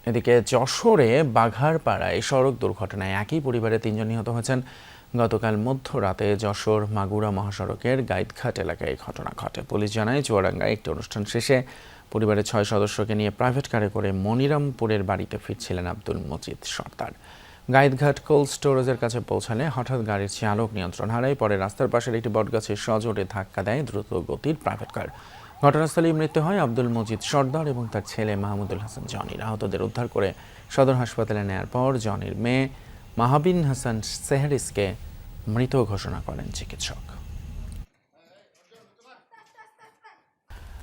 [SPEAKER 1] এদিকে যশোরে বাঘারপাড়ায় সড়ক দুর্ঘটনায় একই পরিবারের 3 জন নিহত হয়েছেন। গতকাল মধ্যরাতে যশোর মাগুরা মহাসড়কের গাইদঘাট এলাকায় এই ঘটনা ঘটে। পুলিশ জানায় চুয়াডাঙ্গায় একটি অনুষ্ঠান শেষে পরিবারের 6 সদস্যকে নিয়ে প্রাইভেট কারে করে মনিরামপুরের বাড়িতে ফিরছিলেন আব্দুল মজিদ সর্দার। গাইদঘাট কোল্ড স্টোরেজের কাছে পৌঁছালে হঠাৎ গাড়ির চালক নিয়ন্ত্রণ হারায়। পরে রাস্তার পাশের একটি বটগাছে সজোরে ধাক্কা দেয় দ্রুত গতির প্রাইভেট কার। ঘটনাস্থলেই মৃত্যু হয় আব্দুল মজিদ সর্দার এবং তার ছেলে মাহমুদুল হাসান জনির। আহতদের উদ্ধার করে সদর হাসপাতালে নেয়ার পর জনির মেয়ে মাহাবিন হাসান সেহরিসকে মৃত ঘোষণা করেন চিকিৎসক।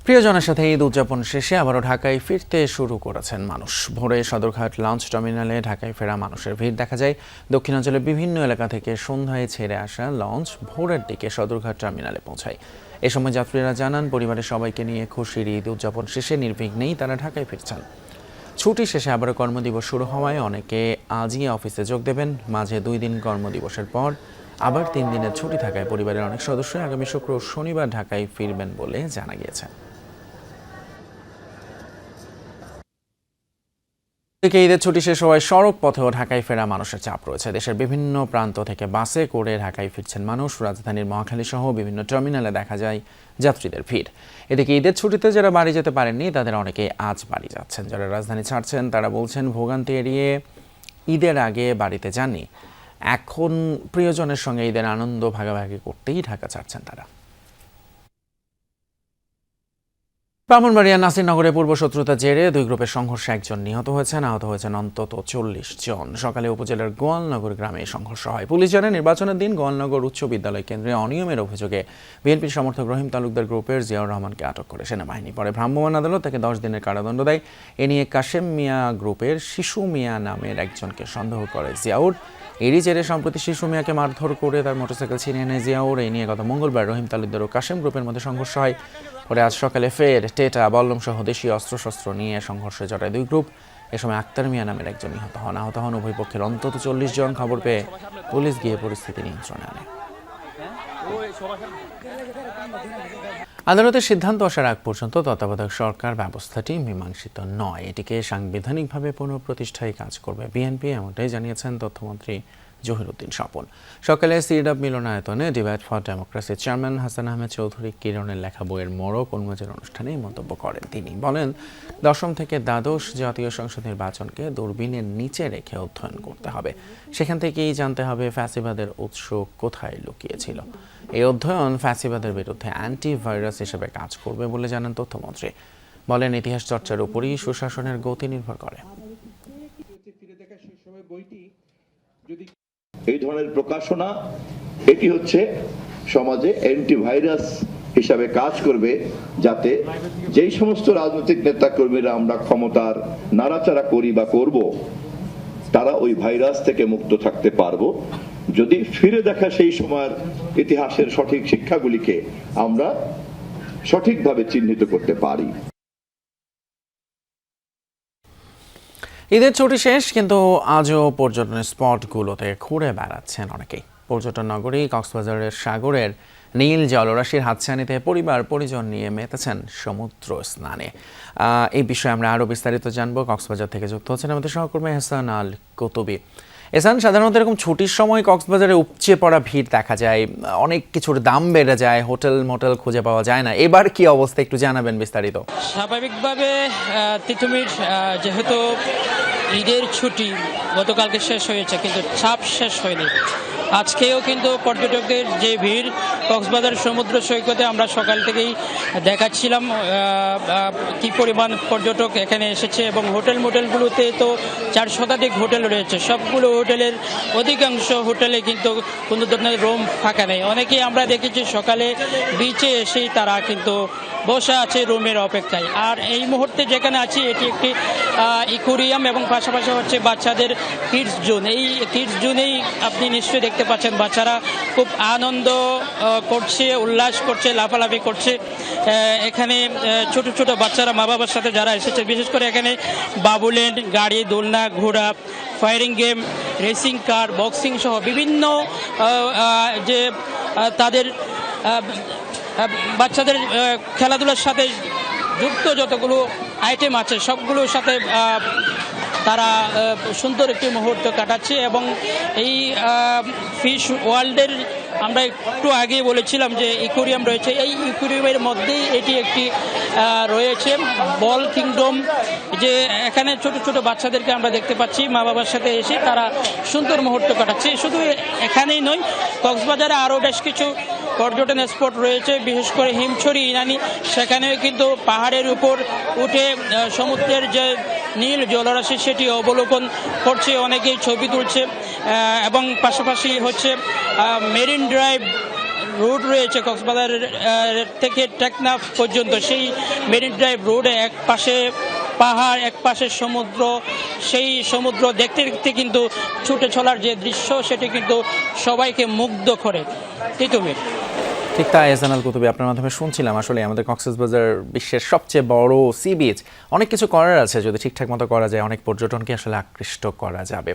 [SPEAKER 1] প্রিয়জনের সাথে ঈদ উদযাপন শেষে আবারও ঢাকায় ফিরতে শুরু করেছেন মানুষ। ভোরে সদরঘাট লঞ্চ টার্মিনালে ঢাকায় ফেরা মানুষের ভিড় দেখা যায়। দক্ষিণাঞ্চলের বিভিন্ন এলাকা থেকে সন্ধ্যায় ছেড়ে আসা লঞ্চ ভোরের দিকে সদরঘাট টার্মিনালে পৌঁছায়। এ সময় যাত্রীরা জানান পরিবারের সবাইকে নিয়ে খুশির ঈদ উদযাপন শেষে নির্বিঘ্নেই তারা ঢাকায় ফিরছেন। ছুটি শেষে আবারও কর্মদিবস শুরু হওয়ায় অনেকে আজই অফিসে যোগ দেবেন। মাঝে 2 দিন কর্মদিবসের পর আবার 3 দিনের ছুটি থাকায় পরিবারের অনেক সদস্যই আগামী শুক্র ও শনিবার ঢাকায় ফিরবেন বলে জানা গিয়েছে। ঈদের ছুটি শেষ হওয়ায় সড়ক পথেও ঢাকায় ফেরা মানুষের চাপ রয়েছে। দেশের বিভিন্ন প্রান্ত থেকে বাসে করে ঢাকায় ফিরছেন মানুষ। রাজধানীর মহাখালী সহ বিভিন্ন টার্মিনালে দেখা যায় যাত্রীদের ভিড়। এদিকে ঈদের ছুটিতে যারা বাড়ি যেতে পারেননি তাদের অনেকে আজ বাড়ি যাচ্ছেন। যারা রাজধানী ছাড়ছেন তারা বলছেন ভোগান্তি এড়িয়ে ঈদের আগে বাড়িতে যাননি, এখন প্রিয়জনের সঙ্গে ঈদের আনন্দ ভাগাভাগি করতেই ঢাকা ছাড়ছেন তারা। ব্রাহ্মণবাড়িয়ার নাসিরনগরে পূর্বশত্রুতার জেরে 2 গ্রুপের সংঘর্ষে 1 জন নিহত হয়েছেন। আহত হয়েছেন অন্তত 40 জন। সকালে উপজেলার গোয়ালনগর গ্রামে সংঘর্ষ হয়। পুলিশ জানায় নির্বাচনের দিন গোয়ালনগর উচ্চ বিদ্যালয় কেন্দ্রে অনিয়মের অভিযোগে বিএনপির সমর্থক রহিম তালুকদার গ্রুপের জিয়াউর রহমানকে আটক করে সেনাবাহিনী। পরে ভ্রাম্যমাণ আদালত তাকে 10 দিনের কারাদণ্ড দেয়। এ নিয়ে কাশেম মিয়া গ্রুপের শিশু মিয়া নামের একজনকে সন্দেহ করে জিয়াউর। এরই জেরে সম্প্রতি শিশু মিয়াকে মারধর করে তার মোটরসাইকেল ছিনিয়ে নেয় জিয়াউর। এই নিয়ে গত মঙ্গলবার রহিম তালুকদার ও কাশেম গ্রুপের মধ্যে সংঘর্ষ হয়। পরে আজ সকালে ফের টেটা বল্লম সহ দেশীয় অস্ত্রশস্ত্র নিয়ে সংঘর্ষে জড়ায় 2 গ্রুপ। এ সময় আক্তার মিয়া নামের একজন নিহত হন। আহত হন উভয় পক্ষের অন্তত 40 জন। খবর পেয়ে পুলিশ গিয়ে পরিস্থিতি নিয়ন্ত্রণে আনে। আদালতের সিদ্ধান্ত আসার আগ পর্যন্ত তত্ত্বাবধায়ক সরকার ব্যবস্থাটি মীমাংসিত নয়। এটিকে সাংবিধানিকভাবে পুনঃপ্রতিষ্ঠায় কাজ করবে বিএনপি, এমনটাই জানিয়েছেন তথ্যমন্ত্রী জহিরুদ্দিন স্বপন। সকালে সিডাব মিলনায়তনে ডিভাইড ফর ডেমোক্রেসির চেয়ারম্যান হাসান আহমেদ চৌধুরী কিরণের লেখা বইয়ের মোড়ক উন্মোচন অনুষ্ঠানে মন্তব্য করেন। তিনি বলেন, 10ম থেকে দ্বাদশ জাতীয় সংসদ নির্বাচনকে দূরবীনের নিচে রেখে অধ্যয়ন করতে হবে। সেখান থেকেই জানতে হবে ফ্যাসিবাদের উৎস কোথায় লুকিয়েছিল। এই অধ্যয়ন ফ্যাসিবাদের বিরুদ্ধে অ্যান্টিভাইরাস হিসেবে কাজ করবে বলে জানান তথ্যমন্ত্রী। বলেন, ইতিহাস চর্চার উপরই সুশাসনের গতি নির্ভর করে।
[SPEAKER 19] এই ধরনের প্রকাশনা এটি হচ্ছে সমাজে অ্যান্টিভাইরাস হিসাবে কাজ করবে, যাতে যেই সমস্ত রাজনৈতিক নেতাকর্মীরা আমরা ক্ষমতার নাড়াচাড়া করি বা করব, তারা ওই ভাইরাস থেকে মুক্ত থাকতে পারবো যদি ফিরে দেখা সেই সময়ের ইতিহাসের সঠিক শিক্ষাগুলিকে আমরা সঠিকভাবে চিহ্নিত করতে পারি।
[SPEAKER 1] ঈদের ছুটি শেষ, কিন্তু আজও পর্যটনের স্পটগুলোতে ঘুরে বেড়াচ্ছেন অনেকেই। পর্যটন নগরী কক্সবাজারের সাগরের নীল জলরাশির হাতছানিতে পরিবার পরিজন নিয়ে মেতেছেন সমুদ্র স্নানে। এই বিষয়ে আমরা আরও বিস্তারিত জানবো। কক্সবাজার থেকে যুক্ত হচ্ছেন আমাদের সহকর্মী এহসান আল কুতুবী। এহসান, সাধারণত এরকম ছুটির সময় কক্সবাজারে উপচে পড়া ভিড় দেখা যায়, অনেক কিছুর দাম বেড়ে যায়, হোটেল মোটেল খুঁজে পাওয়া যায় না। এবার কি অবস্থা একটু জানাবেন বিস্তারিত।
[SPEAKER 20] স্বাভাবিকভাবে তিতুমির, যেহেতু ঈদের ছুটি গতকালকে শেষ হয়েছে কিন্তু চাপ শেষ হয়নি। আজকেও কিন্তু পর্যটকদের যে ভিড় কক্সবাজার সমুদ্র সৈকতে আমরা সকাল থেকেই দেখাচ্ছিলাম কি পরিমাণ পর্যটক এখানে এসেছে, এবং হোটেল মোটেলগুলোতে তো 4 শতাধিক হোটেল রয়েছে। সবগুলো হোটেলের অধিকাংশ হোটেলে কিন্তু কোনো ধরনের রুম ফাঁকা নেই। অনেকেই আমরা দেখেছি সকালে বিচে এসেই তারা কিন্তু বসা আছে রুমের অপেক্ষায়। আর এই মুহূর্তে যেখানে আছি এটি একটি ইকোরিয়াম এবং পাশাপাশি হচ্ছে বাচ্চাদের কিডস জোন। এই কিডস জোনেই আপনি নিশ্চয়ই দেখতে পাচ্ছেন বাচ্চারা খুব আনন্দ করছে, উল্লাস করছে, লাফালাফি করছে। এখানে ছোট ছোট বাচ্চারা মা বাবার সাথে যারা এসেছে, বিশেষ করে এখানে বাবুল্যান্ড, গাড়ি, দোলনা, ঘোড়া, firing game, racing car, boxing সহ বিভিন্ন যে তাদের বাচ্চাদের খেলাধুলার সাথে যুক্ত যতগুলো আইটেম আছে সবগুলোর সাথে তারা সুন্দর একটি মুহূর্ত কাটাচ্ছে এবং এই ফিশ ওয়ার্ল্ডের আমরা একটু আগেই বলেছিলাম যে ইকুরিয়াম রয়েছে, এই ইকুরিয়ামের মধ্যেই এটি একটি রয়েছে বল কিংডম, যে এখানে ছোট ছোট বাচ্চাদেরকে আমরা দেখতে পাচ্ছি মা বাবার সাথে এসে তারা সুন্দর মুহূর্ত কাটাচ্ছে। শুধু এখানেই নয়, কক্সবাজারে আরও বেশ কিছু পর্যটন স্পট রয়েছে, বিশেষ করে হিমছড়ি ইনানি, সেখানেও কিন্তু পাহাড়ের উপর উঠে সমুদ্রের যে নীল জলরাশি সেটি অবলোকন করছে, অনেকেই ছবি তুলছে এবং পাশাপাশি হচ্ছে মেরিন ড্রাইভ রোড রয়েছে কক্সবাজার থেকে টেকনাফ পর্যন্ত। সেই মেরিন ড্রাইভ রোডে এক পাশে পাহাড়, এক পাশে সমুদ্র, সেই সমুদ্র দেখতে দেখতে কিন্তু ছুটে চলার যে দৃশ্য সেটি কিন্তু সবাইকে মুগ্ধ করে। তিতুমির।
[SPEAKER 1] ঠিক তাই এহসান কুতুবী, আপনার মাধ্যমে শুনছিলাম আসলে আমাদের কক্সবাজার বিশ্বের সবচেয়ে বড় সি বিচ, অনেক কিছু করার আছে, যদি ঠিকঠাক মতো করা যায় অনেক পর্যটনকে আসলে আকৃষ্ট করা যাবে।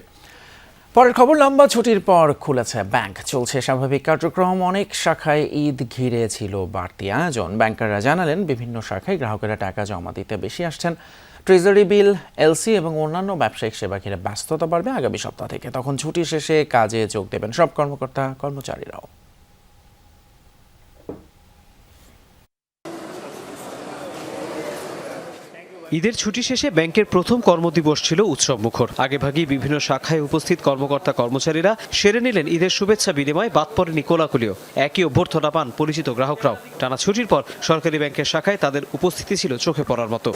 [SPEAKER 1] পরের খবর, লম্বা ছুটির পর খুলেছে ব্যাংক, চলছে স্বাভাবিক কার্যক্রম, অনেক শাখায় ঈদ ঘিরে ছিল বাড়তি আয়োজন। ব্যাংকাররা জানালেন বিভিন্ন শাখায় গ্রাহকেরা টাকা জমা দিতে বেশি আসছেন। ট্রেজারি বিল, এলসি এবং অন্যান্য ব্যবসায়িক সেবা ঘিরে ব্যস্ততা বাড়বে আগামী সপ্তাহ থেকে, তখন ছুটি শেষে কাজে যোগ দেবেন সব কর্মকর্তা কর্মচারীরাও।
[SPEAKER 21] ঈদের ছুটি শেষে ব্যাংকের প্রথম কর্মদিবস ছিল উৎসবমুখর। আগেভাগেই বিভিন্ন শাখায় উপস্থিত কর্মকর্তা কর্মচারীরা সেরে নিলেন ঈদের শুভেচ্ছা বিনিময়, বাদ পড়েনি কোলাকুলিও। একই অভ্যর্থনা পান পরিচিত গ্রাহকরাও। টানা ছুটির পর সরকারি ব্যাংকের শাখায় তাদের উপস্থিতি ছিল চোখে পড়ার মতো।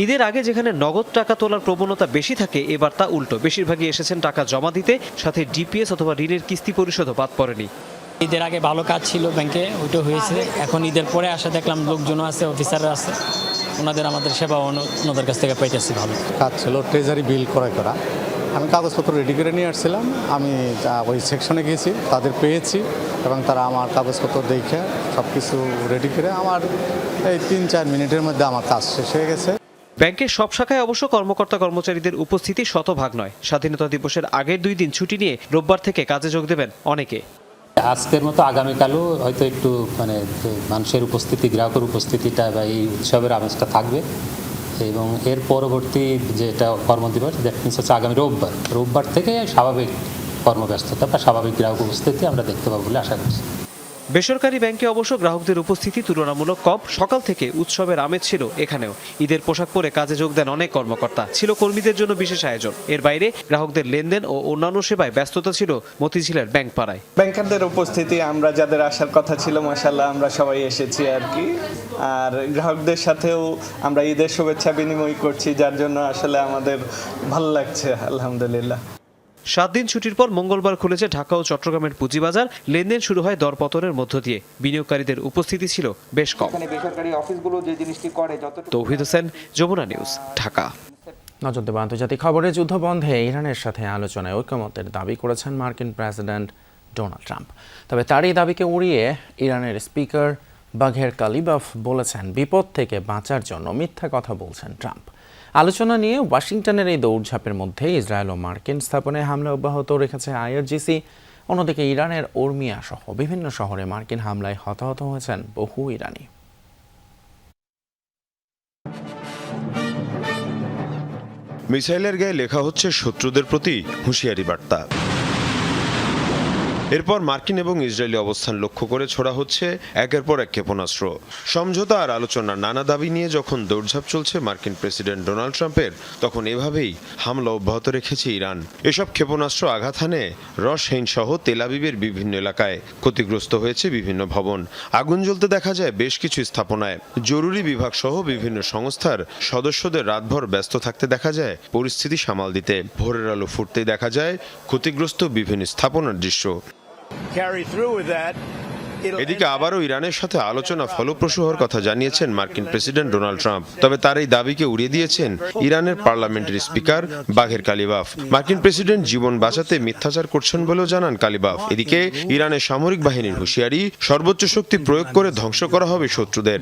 [SPEAKER 21] ঈদের আগে যেখানে নগদ টাকা তোলার প্রবণতা বেশি থাকে, এবার তা উল্টো। বেশিরভাগই এসেছেন টাকা জমা দিতে, সাথে ডিপিএস অথবা ঋণের কিস্তি পরিশোধও বাদ পড়েনি।
[SPEAKER 20] ঈদের আগে ভালো কাজ ছিল ব্যাংকে, ওইটা হয়েছে। এখন ঈদের পরে আসা দেখলাম লোকজনও আছে, অফিসাররা আছে, ওনাদের আমাদের সেবা ওনাদের কাছ থেকে পাইতেছি। ভালো
[SPEAKER 22] কাজ ছিল ট্রেজারি বিল ক্রয় করা। আমি কাগজপত্র রেডি করে নিয়ে আসছিলাম, আমি ওই সেকশনে গিয়েছি, তাদের পেয়েছি এবং তারা আমার কাগজপত্র দেখে সব কিছু রেডি করে আমার এই 3-4 মিনিটের মধ্যে আমার কাজ শেষ হয়ে গেছে।
[SPEAKER 21] ব্যাংকের সব শাখায় অবশ্য কর্মকর্তা কর্মচারীদের উপস্থিতি শতভাগ নয়। স্বাধীনতা দিবসের আগের 2 দিন ছুটি নিয়ে রোববার থেকে কাজে যোগ দেবেন অনেকে।
[SPEAKER 23] আজকের মতো আগামীকালও হয়তো একটু মানুষের উপস্থিতি, গ্রাহকের উপস্থিতিটা বা এই উৎসবের আমেজটা থাকবে এবং এর পরবর্তী যেটা কর্মদিবস দ্যাট মিনস হচ্ছে আগামী রোববার থেকে স্বাভাবিক কর্মব্যস্ততা বা স্বাভাবিক গ্রাহক উপস্থিতি আমরা দেখতে পাবো বলে আশা করছি।
[SPEAKER 21] বেসরকারি ব্যাংকে অবশ্য গ্রাহকদের উপস্থিতি তুলনামূলক কম। সকাল থেকে উৎসবের আমেজ ছিল এখানেও। ঈদের পোশাক পরে কাজে যোগ দেন অনেক কর্মকর্তা। ছিল কর্মীদের জন্য বিশেষ আয়োজন। এর বাইরে গ্রাহকদের লেনদেন ও অন্যান্য সেবায় ব্যস্ততা ছিল মতিঝিলের ব্যাংক পাড়ায়।
[SPEAKER 24] ব্যাংকারদের উপস্থিতি, আমরা যাদের আসার কথা ছিল মাশাআল্লাহ আমরা সবাই এসেছি আর কি। আর গ্রাহকদের সাথেও আমরা ঈদের শুভেচ্ছা বিনিময় করছি, যার জন্য আসলে আমাদের ভালো লাগছে আলহামদুলিল্লাহ।
[SPEAKER 21] 7 দিন ছুটির পর মঙ্গলবার খুলেছে ঢাকা ও চট্টগ্রামের পুঁজিবাজার। লেনদেন শুরু হয় দরপতনের মধ্য দিয়ে। বিনিয়োগকারীদের উপস্থিতি ছিল বেশ কম। তৌহিদ হোসেন, যমুনা নিউজ, ঢাকা।
[SPEAKER 1] নজর দেব আন্তর্জাতিক খবরে, যুদ্ধ বন্ধে ইরানের সাথে আলোচনায় ঐকমত্যের দাবি করেছেন মার্কিন প্রেসিডেন্ট ডোনাল্ড ট্রাম্প। তবে তার এই দাবিকে উড়িয়ে ইরানের স্পিকার বাঘের কালিবাফ বলেছেন বিপদ থেকে বাঁচার জন্য মিথ্যা কথা বলছেন ট্রাম্প। আলোচনা নিয়ে ওয়াশিংটনের এই দৌড়ঝাঁপের মধ্যে ইসরায়েল ও মার্কিন স্থাপনায় হামলা অব্যাহত রেখেছে আইআরজিসি। অন্যদিকে ইরানের উর্মিয়া সহ বিভিন্ন শহরে মার্কিন হামলায় হতাহত হয়েছেন বহু ইরানি।
[SPEAKER 25] মিসাইলের গায়ে লেখা হচ্ছে শত্রুদের প্রতি হুঁশিয়ারি বার্তা। এরপর মার্কিন এবং ইসরায়েলি অবস্থান লক্ষ্য করে ছোড়া হচ্ছে একের পর এক ক্ষেপণাস্ত্র। সমঝোতা আর আলোচনার নানা দাবি নিয়ে যখন দৌড়ঝাঁপ চলছে মার্কিন প্রেসিডেন্ট ডোনাল্ড ট্রাম্পের, তখন এভাবেই হামলা অব্যাহত রেখেছে ইরান। এসব ক্ষেপণাস্ত্র আঘাত হানে রশহেইন সহ তেল আবিবের বিভিন্ন এলাকায়। ক্ষতিগ্রস্ত হয়েছে বিভিন্ন ভবন। আগুন জ্বলতে দেখা যায় বেশ কিছু স্থাপনায়। জরুরি বিভাগ সহ বিভিন্ন সংস্থার সদস্যদের রাতভর ব্যস্ত থাকতে দেখা যায় পরিস্থিতি সামাল দিতে। ভোরের আলো ফুটতেই দেখা যায় ক্ষতিগ্রস্ত বিভিন্ন স্থাপনার দৃশ্য। এদিকে আবারও ইরানের সাথে আলোচনা ফলপ্রসূ হওয়ার কথা জানিয়েছেন মার্কিন প্রেসিডেন্ট ডোনাল্ড ট্রাম্প। তবে তার এই দাবিকে উড়িয়ে দিয়েছেন ইরানের পার্লামেন্টের স্পিকার বাঘের কালিবাফ। মার্কিন প্রেসিডেন্ট জীবন বাঁচাতে মিথ্যাচার করছেন বলেও জানান কালিবাফ। এদিকে ইরানের সামরিক বাহিনীর হুঁশিয়ারি, সর্বোচ্চ শক্তি প্রয়োগ করে ধ্বংস করা হবে শত্রুদের।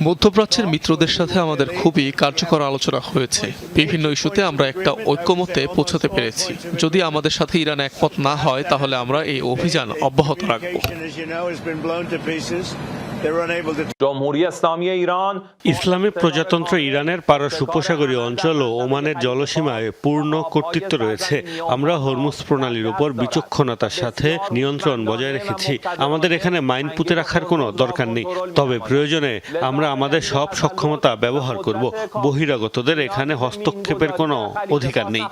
[SPEAKER 26] মধ্যপ্রাচ্যের মিত্রদের সাথে আমাদের খুবই কার্যকর আলোচনা হয়েছে। বিভিন্ন ইস্যুতে আমরা একটা ঐক্যমত্যে পৌঁছাতে পেরেছি। যদি আমাদের সাথে ইরান একমত না হয় তাহলে আমরা এই অভিযান অব্যাহত রাখব।
[SPEAKER 3] ইসলামী প্রজাতন্ত্র ইরানের পারস্য উপসাগরীয় অঞ্চল ও ওমানের জলসীমায় পূর্ণ কর্তৃত্ব রয়েছে। আমরা হরমুজ প্রণালীর উপর বিচক্ষণতার সাথে নিয়ন্ত্রণ বজায় রেখেছি। আমাদের এখানে মাইন পুঁতে রাখার কোনো দরকার নেই, তবে প্রয়োজনে আমরা আমাদের সব সক্ষমতা ব্যবহার করব। বহিরাগতদের এখানে হস্তক্ষেপের কোনো অধিকার নেই।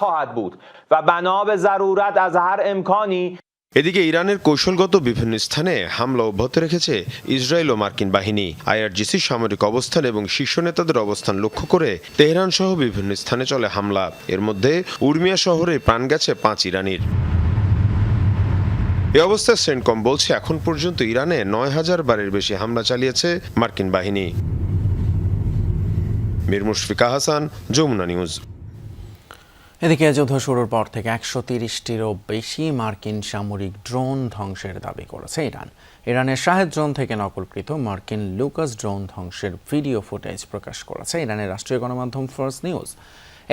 [SPEAKER 25] এদিকে ইরানের কৌশলগত বিভিন্ন স্থানে হামলা অব্যাহত রেখেছে ইসরায়েল ও মার্কিন বাহিনী। আইআরজিসির সামরিক অবস্থান এবং শীর্ষ নেতাদের অবস্থান লক্ষ্য করে তেহরান সহ বিভিন্ন স্থানে চলে হামলা। এর মধ্যে উর্মিয়া শহরে প্রাণ গেছে 5 ইরানির। এ অবস্থায় সেন্টকম বলছে এখন পর্যন্ত ইরানে 9000 বারের বেশি হামলা চালিয়েছে মার্কিন বাহিনী। মীর মুশফিকা হাসান, যমুনা নিউজ।
[SPEAKER 1] এদিকে যুদ্ধ শুরুর পর থেকে 130টিরও বেশি মার্কিন সামরিক ড্রোন ধ্বংসের দাবি করেছে ইরান। ইরানের শাহেদ ড্রোন থেকে নকলকৃত মার্কিন লুকাস ড্রোন ধ্বংসের ভিডিও ফুটেজ প্রকাশ করেছে ইরানের রাষ্ট্রীয় গণমাধ্যম ফার্স্ট নিউজ।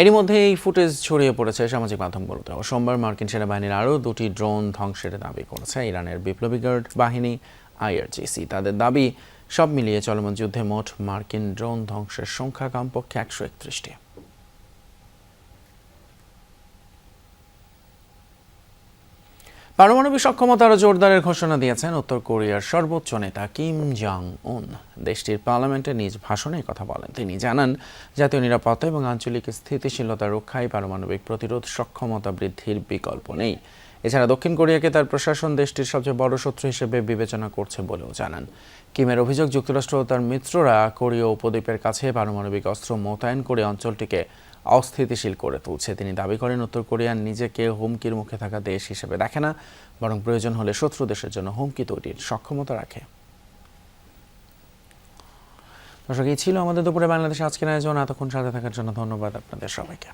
[SPEAKER 1] এরই মধ্যে এই ফুটেজ ছড়িয়ে পড়েছে সামাজিক মাধ্যমগুলোতেও। সোমবার মার্কিন সেনাবাহিনীর আরও 2টি ড্রোন ধ্বংসের দাবি করেছে ইরানের বিপ্লবী গার্ড বাহিনী আইআরজিসি। তাদের দাবি, সব মিলিয়ে চলমান যুদ্ধে মোট মার্কিন ড্রোন ধ্বংসের সংখ্যা কমপক্ষে 131টি। পারমাণবিক সক্ষমতা আরও জোরদারের ঘোষণা দিয়েছেন উত্তর কোরিয়ার সর্বোচ্চ নেতা কিম জং উন। দেশটির পার্লামেন্টে নিজ ভাষণে কথা বলেন তিনি। জানান, জাতীয় নিরাপত্তা এবং আঞ্চলিক স্থিতিশীলতা রক্ষায় পারমাণবিক প্রতিরোধ সক্ষমতা বৃদ্ধির বিকল্প নেই। এছাড়া দক্ষিণ কোরিয়াকে তার প্রশাসন দেশটির সবচেয়ে বড় শত্রু হিসেবে বিবেচনা করছে বলেও জানান। কিমের অভিযোগ, যুক্তরাষ্ট্র ও তার মিত্ররা কোরীয় উপদ্বীপের কাছে পারমাণবিক অস্ত্র মোতায়েন করে অঞ্চলটিকে অস্থিতিশীল করে তুলছে। তিনি দাবি করেন, উত্তর কোরিয়া নিজেকে হুমকির মুখে থাকা দেশ হিসেবে দেখে না, বরং প্রয়োজন হলে শত্রু দেশের জন্য হুমকি তৈরির সক্ষমতা রাখে। দর্শক, এই ছিল আমাদের দুপুরে বাংলাদেশ আজকের আয়োজন। এতক্ষণ সাথে থাকার জন্য ধন্যবাদ আপনাদের সবাইকে।